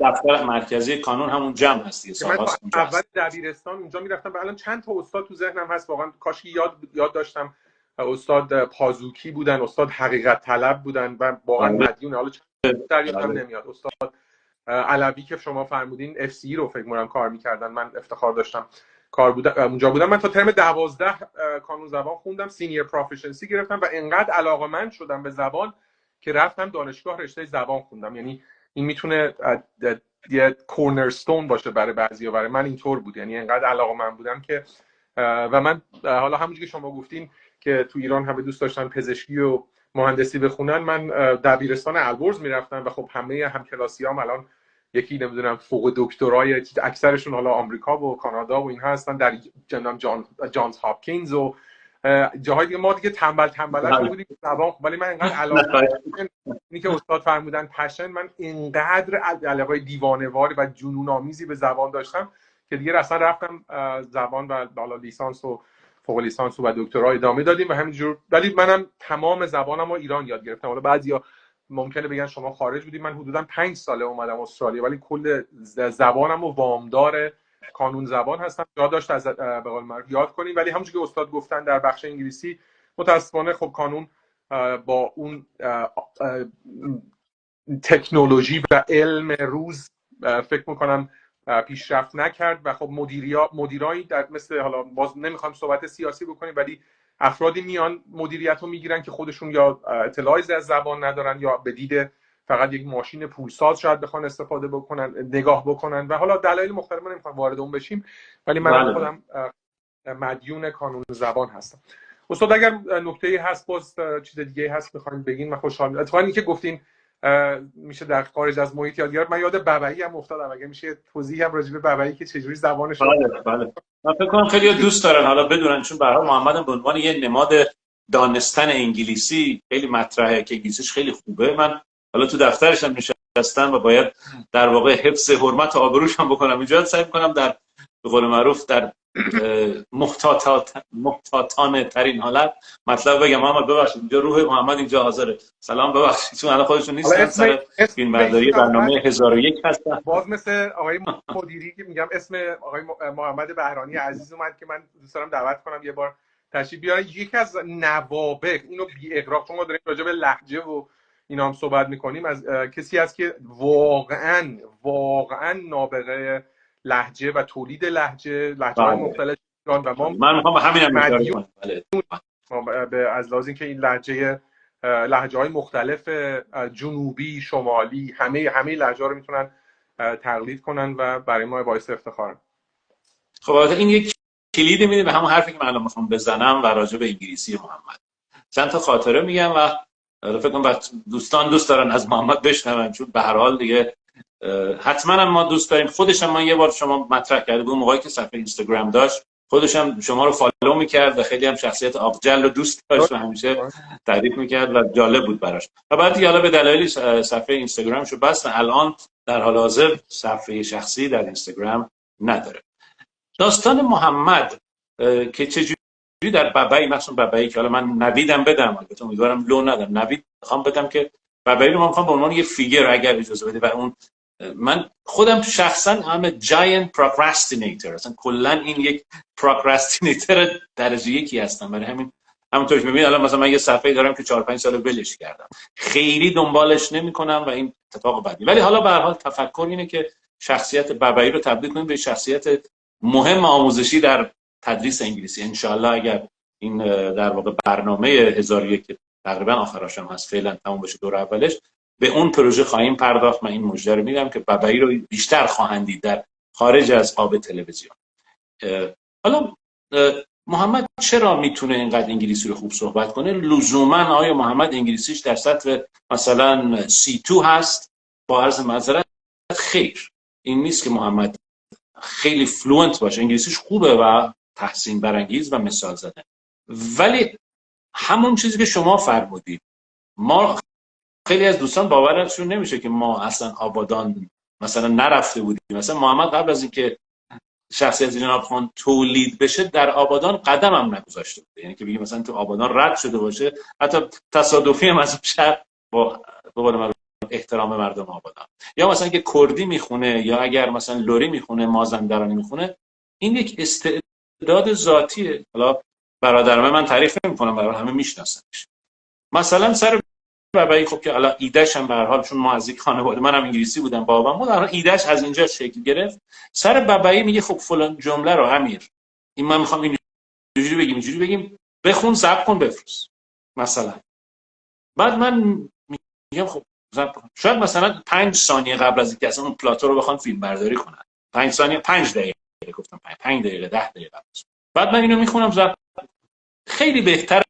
Speaker 2: دفتر مرکزی کانون همون جمع هست دیگه،
Speaker 1: من اول دبیرستان اونجا میرفتم و الان چند تا استاد تو ذهنم هست واقعا، کاش یاد داشتم. استاد پازوکی بودن، استاد حقیقت طلب بودن و واقعا مدیون، حالا چند تا یادم نمیاد. استاد علوی که شما فرمودین اف سی رو فکر کنم کار میکردن، من افتخار داشتم اونجا بودم. من تا ترم 12 کانون زبان خوندم، سینیر پروفیشنسی گرفتم و انقدر علاقه‌مند شدم به زبان که رفتم دانشگاه رشته زبان خوندم. یعنی این میتونه یه کورنرستون باشه برای بعضیا، برای من اینطور بود. یعنی انقدر علاقه‌مند بودم که و من حالا همونجوری که شما گفتین که تو ایران همه دوست داشتن پزشکی و مهندسی بخونن، من دبیرستان البرز میرفتم و خب همه همکلاسیام الان یکی نمیدونم فوق دکترای، اکثرشون حالا آمریکا و کانادا و اینها هستن، در جانز هاپکینز و جاهای دیگه. ما دیگه تنبل بودیم زبان، ولی من انقدر علاقه اینی که استاد فرمودن پشن، من اینقدر علاقه دیوانه‌وار و جنون آمیزی به زبان داشتم که دیگه اصلا رفتم زبان و بالا لیسانس و فوق لیسانس و دکترا ادامه دادیم و همینجور. ولی منم تمام زبانم رو ایران یاد گرفتم. حالا بعضیا ممکنه بگن شما خارج بودید، من حدودا 5 ساله اومدم استرالیا، ولی کل زبانم رو وامدار کانون زبان هستم. جا داشت از به قول معروف یاد کنیم، ولی همونجوری که استاد گفتن در بخش انگلیسی متاسفانه خب کانون با اون تکنولوژی و علم روز فکر میکنم پیشرفت نکرد و خب مدیرایی در مثل، حالا باز نمیخوام صحبت سیاسی بکنیم، ولی افرادی میان مدیریت رو میگیرن که خودشون یا اطلاعی از زبان ندارن یا به دید فقط یک ماشین پولساز شاید بخوان استفاده بکنن، نگاه بکنن و حالا دلایل مختلف نمیخوام وارد اون بشیم، ولی من خودم مدیون کانون زبان هستم. استاد اگر نکته‌ای هست، باز چیز دیگه هست بخواید بگین، من خوشحال میشم. اتفاقا اینکه گفتین میشه در خارج از محیط یاد گرفت، من یاد بابایی هم افتادم. اگه میشه توضیح هم راجع به بابایی که چجوری زبانش رو
Speaker 2: بله من فکر کنم خیلی دوست دارن حالا بدونن، چون به هر حال محمد به عنوان یه نماد دانستن انگلیسی خیلی مطرحه که انگلیسیش خیلی خوبه. من حالا تو دفترش هم نشستم و باید در واقع حفظ حرمت و آبروش هم بکنم. اینجا سعی می‌کنم در به قول معروف در محتاطانه ترین حالت مطلب بگم. محمد ببخشید اینجا روح محمد اینجا حاضره. سلام ببخشید چون الان خودشون نیستن، سر فیلمبرداری برنامه 1001 هستن.
Speaker 1: باز مثل آقای مدیری که میگم اسم آقای محمد بهرانی عزیز اومد که من دوست دارم دعوت کنم یه بار تشریف بیارن. یکی از نوابغ، اینو بی اغراق چون ما داریم راجع به لهجه و اینا هم صحبت میکنیم، از کسی هست که واقعا نابغه لهجه و تولید لهجه‌های مختلف و ما
Speaker 2: من میخوام همینم اشاره
Speaker 1: کنم از لحاظ اینکه این لهجه‌های مختلف جنوبی، شمالی، همه لهجه‌ها رو میتونن تقلید کنن و برای ما باعث افتخاره.
Speaker 2: خب این یک کلید میده به همون حرفی که من الان میخوام بزنم و راجع به انگلیسی محمد چند تا خاطره میگم و فکر کنم دوستان دوست دارن از محمد بشنون، چون به هر حال دیگه حتما ما دوست داریم. خودش هم یه بار شما مطرح کرده بود موقعی که صفحه اینستاگرام داشت، خودش هم شما رو فالو میکرد و خیلی هم شخصیت آبجل رو دوست داشت و همیشه تعریف میکرد و جالب بود براش. و بعد دیگه حالا به دلایل صفحه اینستاگرامشو بس الان در حال حاضر صفحه شخصی در اینستاگرام نداره. داستان محمد که چجوری در بابایی، مثلا بابایی که حالا من نویدم بدم، البته امیدوارم لو ندم، نوید میخوام بدم که بابایی رو من میخوام به عنوان یه فیگر اگر اجازه بده، و اون من خودم شخصا هم جاینت پروکراستینیتور، اصلا کلا این یک پروکراستینیتور درجه یکی هستم. برای همین همونطور که میبینید الان مثلا من یه صفحه دارم که 4-5 سال ولش کردم، خیلی دنبالش نمیکنم و این اتفاق بعدی. ولی حالا به هر حال تفکر اینه که شخصیت بابایی رو تبدیل کنیم به شخصیت مهم آموزشی در تدریس انگلیسی. ان شاء الله اگر این در واقع برنامه 1001 که تقریبا آخرش هم هست فعلا تموم بشه دور اولش، به اون پروژه خواهیم پرداخت. من این مژده رو میدم که بابایی رو بیشتر خواهند دید در خارج از قاب تلویزیون. حالا محمد چرا میتونه اینقدر انگلیسی رو خوب صحبت کنه؟ لزوما آیا محمد انگلیسیش در سطح مثلا C2 هست؟ با عرض معذرت خیر، این نیست که محمد خیلی فلوئنت باشه، انگلیسیش خوبه و تحسین برانگیز و مثال زده، ولی همون چیزی که شما فرمودید، ما خیلی از دوستان باورشون نمیشه که ما اصلا آبادان مثلا نرفته بودیم. مثلا محمد قبل از اینکه شخصیت جناب خان تولید بشه در آبادان قدم هم نگذاشته بود، یعنی که بگیم مثلا تو آبادان رد شده باشه، حتی تصادفی هم از اون شهر با احترام مردم آبادان، یا مثلا که کردی میخونه یا اگر مثلا لری میخونه مازندرانی میخونه، این یک استعداد ذاتیه. حالا برادرم من تعریف نمیکنم، برای همه میشناسنش. مثلا سر برای خب که الان ایدهش هم به هر حال چون ما از یک خانواده، منم انگلیسی بودم بابام بود، الان ایدهش از اینجا شکل گرفت. سر بابایی میگه خب فلان جمله رو امیر این من میخوام اینجوری بگیم بخون، ضبط کن، بفرست مثلا. بعد من میگم خب ضبط کن. شاید مثلا 5 ثانیه قبل از اینکه اصلا اون پلاتو رو بخوام فیلم برداری کنن، 5 ثانیه 5 دقیقه گفتم 5 دقیقه 10 دقیقه. بعد من اینو میخونم، ضبط خیلی بهتر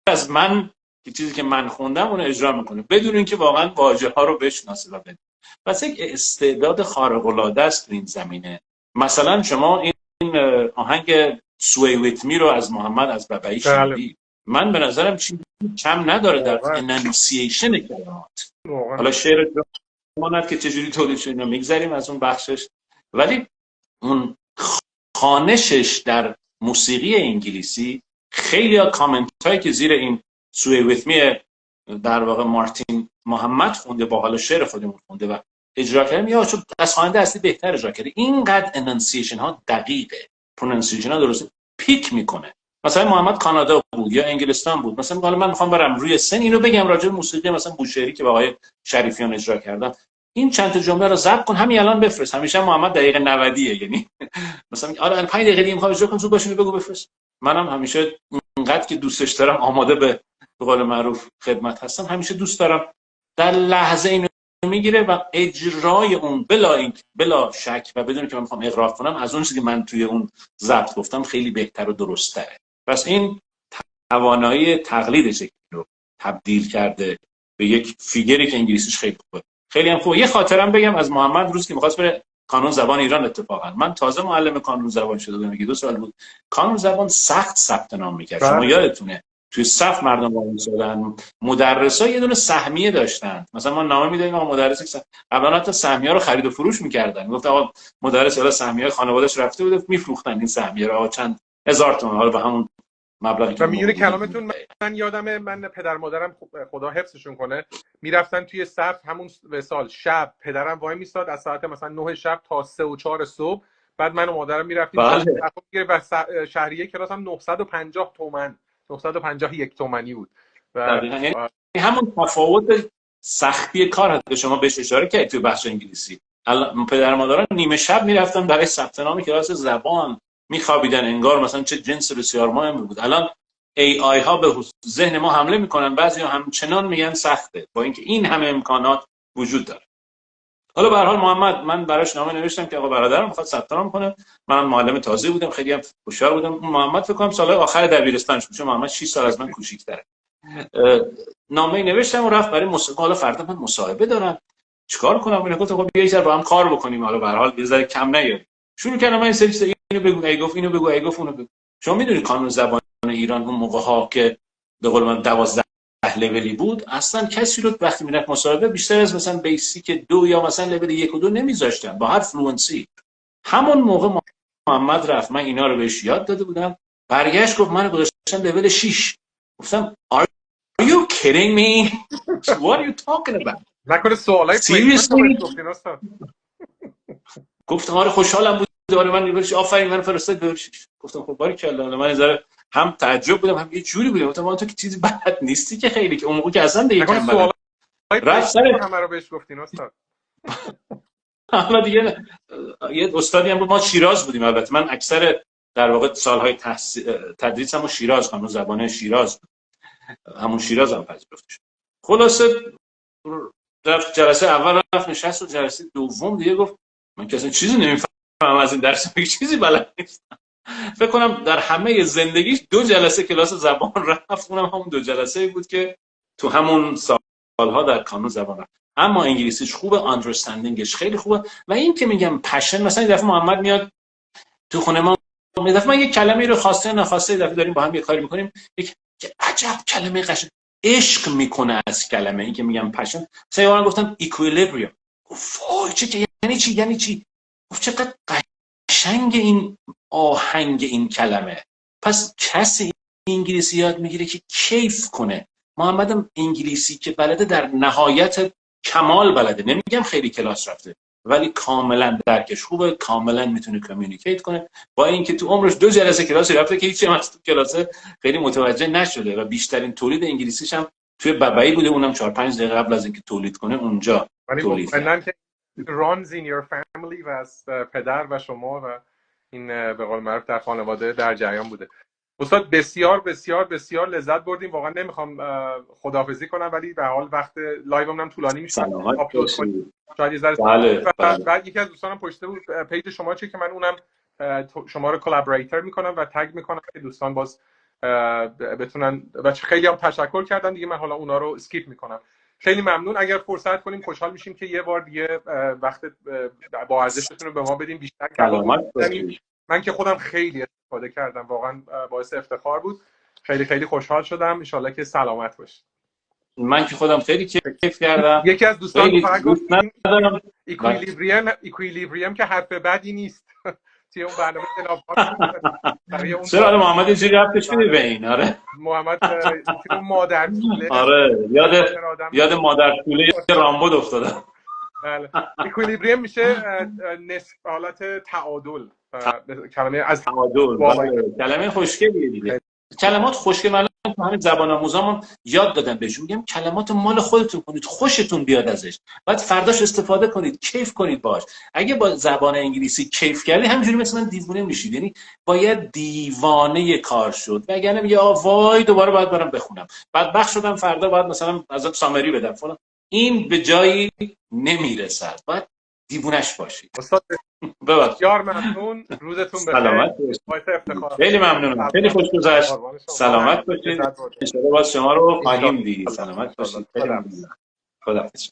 Speaker 2: از من که چیزی که من خوندم اون اجرا میکنه بدون اینکه واقعا واژه ها رو بشناسه و بدونه. پس یک استعداد خارق العاده است تو این زمینه. مثلا شما این آهنگ سوی ویت می رو از محمد از بابایی شنیدید، من به نظرم چیزی کم نداره در انانسییشن کلمات. حالا شعر ماند که چجوری تولید شده اینو میگذاریم از اون بخشش، ولی اون خوانشش در موسیقی انگلیسی، خیلی ها کامنت هایی که زیر این سوی ویت می در واقع مارتین محمد خونده با حال شعر خودمون خونده و اجرا کردیم، یا چون از خواننده اصلی بهتر اجرا کرده. اینقدر انانسییشن ها دقیقه، پرونانسییشن ها درسته، پیک میکنه. مثلا محمد کانادا بود یا انگلستان بود، مثلا حالا من میخوام برم روی سن اینو بگم راجع به موسیقی مثلا بوشهری که با آقای شریفیان اجرا کردم، این چند تا جمله رو ضبط کن همین الان بفرست. همیشه محمد دقیقه 90 یعنی مثلا آره 5 دقیقه دیگه میخوام اجرا کنم، زود باشین بگو بفرست. منم همیشه اینقدر که دوستش دارم آماده به قول معروف خدمت هستم، همیشه دوست دارم در لحظه اینو میگیره و اجرای اون بلا شک و بدون که من میخوام اقرار کنم از اون چیزی که من توی اون ضبط گفتم خیلی بهتر و درست تره. پس این توانایی تقلیدش رو تبدیل کرده به یک فیگری که انگلیسیش خیلی خوبه. خیلی هم خوبه. یه خاطرم بگم از محمد، روز که می‌خواست بره کانون زبان ایران، اتفاقا من تازه معلم کانون زبان شده بودم، 2 سال بود. کانون زبان سخت ثبت نام می‌کرد. شما یادتونه توی صف مردم وای می‌سادن، مدرسا یه دونه سهمیه داشتن. مثلا ما نامه می‌دادیم آقا مدرس اولا حتی سهمیه رو خرید و فروش می‌کردن. میگفت آقا مدرس والا سهمیه خانواده‌اش رفته بود می‌فروختن این سهمیه رو چند هزار تومان، حالا به همون مبلغی که
Speaker 1: میونه کلامتون من یادمه، من پدر مادرم خدا حفظشون کنه میرفتن توی صف همون سال شب، پدرم وای میستاد از ساعت مثلا 9 شب تا 3 و 4 صبح، بعد من و مادرم میرفتیم و شهریه کلاس هم 950 تومن 951 تومانی بود و
Speaker 2: همون تفاوت سختی کار هست که شما بهش اشاره کردید توی بخش انگلیسی. پدر مادران نیمه شب میرفتن برای ثبت نام کلاس زبان، میخوابیدن انگار مثلا چه جنس بسیار مهمی بود. الان AI ها به ذهن ما حمله میکنن، بعضی همچنان میگن سخته با اینکه این همه امکانات وجود داره. حالا به هر حال محمد، من براش نامه نوشتم که آقا برادرم میخواد ثبت نام کنه، منم معلم تازه بودم، خیلی هم خوشحال بودم. محمد فکر کنم سال آخر دبیرستانش بود، چون محمد 6 سال از من کوچیک‌تره. نامه نوشتم و رفت برای مصاحبه. حالا فردا من مصاحبه دارم، چیکار کنم؟ من گفتم خب بیا یه ذره با هم کار بکنیم، حالا به هر حال یه ذره کم نیاد. شروع کردم من این سری اینو بگو، ای گفت اینو بگو، ای گفت اونو بگو. شما میدونید قانون زبان ایران اون موقع‌ها که به قول من 12 لولی بود، اصلا کسی رو وقتی میرفت مصاحبه بیشتر از مثلا بیسیک 2 یا مثلا لول 1 و 2 نمیذاشتن با هر فلوئنسی. همون موقع محمد رفت، من اینا رو بهش یاد داده بودم، برگشت گفت منو گذاشتن لول 6. گفتم Are you kidding me? What are you talking about?
Speaker 1: نکنه سوالای
Speaker 2: گفتم آره خوشحالم بود، آره من لول 6 آفرین من فرستاد لول 6. گفتم خب باریکلا. من ذره هم تعجب بودم هم یه جوری بودم، گفتم تو که چیزی بلد نیستی که خیلی، که اون موقع که اصلا دیگه کم بلد. رفت سر
Speaker 1: همه رو بهش گفتین استاد.
Speaker 2: حالا دیگه یه استادی هم بود، ما شیراز بودیم، البته من اکثر در واقع سالهای تدریسمو شیراز، قانون زبان شیراز بود. همون شیراز هم پذیرفته شد. خلاصه رفت جلسه اول رفت نشست و جلسه دوم دیگه گفت من که اصلا چیزی نمیفهمم از این درس، چیزی بلد نیستم. فکر کنم در همه زندگیش 2 جلسه کلاس زبان رفت، اونم همون 2 جلسه بود که تو همون سالها در کانون زبان رفت. اما انگلیسیش خوبه، آندرستندینگش خیلی خوبه. و این که میگم پشن، مثلا این دفعه محمد میاد تو خونه ما، یه دفعه من یک کلمه رو خواسته نخواسته دفعه داریم با هم یه کاری میکنیم، یک عجب کلمه قشنگ عشق میکنه از کلمه. این که میگم پشن، مثلا یه بار گفتم ایکویلیبریوم، وای چه یعنی چی گفت چقدر قشنگ این آهنگ این کلمه. پس کسی انگلیسی یاد میگیره که کیف کنه. محمدم انگلیسی که بلده در نهایت کمال بلده، نمیگم خیلی کلاس رفته، ولی کاملا درکش خوبه، کاملا میتونه کامیونیکیت کنه، با اینکه تو عمرش 2 جلسه کلاس رفته که هیچ از تو کلاس خیلی متوجه نشده و بیشترین تولید انگلیسیش هم توی بالایی بوده، اونم 4-5 دقیقه قبل از اینکه تولید کنه اونجا تولید کرد.
Speaker 1: runs in your family و از پدر و شما و این به قول معروف در خانواده در جریان بوده. استاد بسیار بسیار بسیار لذت بردیم. واقعا نمیخوام خداحافظی کنم، ولی به حال وقت لایوم هم طولانی میشه، آپلود کنیم شاید یه ذره. بعد یکی از دوستانم پشته بود پیج شما چه که من اونم شما رو کلابریتور میکنم و تگ میکنم که دوستان باز بتونن، و خیلی هم تشکر کردن دیگه، من حالا اونا رو اسکیپ میکنم. خیلی ممنون. اگر فرصت کنیم خوشحال میشیم که یه بار دیگه وقت با ارزشتون رو به ما بدیم بیشتر. من که خودم خیلی استفاده کردم، واقعا باعث افتخار بود. خیلی خیلی خوشحال شدم. ان شاءالله که سلامت باشید.
Speaker 2: من که خودم خیلی کیف کردم.
Speaker 1: یکی از دوستان فقط گفت ایکویلیبریوم که حرف بدی نیست. توی اون برنامه جناب
Speaker 2: چرا محمد یه جوری رفتش میده به این؟ آره
Speaker 1: محمد مادر طوله،
Speaker 2: آره یاد مادر طوله رامبد افتادم.
Speaker 1: بله. ایکویلیبریوم میشه نصف حالت تعادل. کلمه از
Speaker 2: تعادل کلمه خوشگلیه دیگه. کلمات خوشگل من تو همین زبان آموزامون یاد دادم بهشون، میگم کلمات مال خودتون کنید، خوشتون بیاد ازش، بعد فرداش استفاده کنید، کیف کنید باش. اگه با زبان انگلیسی کیف کردی همینجوری مثلا دیوونه میشید، یعنی باید دیوانه کار شد، وگرنه میگه وای دوباره باید برم بخونم، بعد بخش شدم فردا باید مثلا ازم سامری بدم فلان. این به جایی نمیرسد، باید دیوونش باشید.
Speaker 1: استاد بسیار ممنون، روزتون بخیر. باعث افتخار.
Speaker 2: خیلی ممنونم، خیلی خوش گذشت. سلامت باشید. ان شاء الله باز شما رو خواهیم دید. سلامت باشید. خدا حافظ.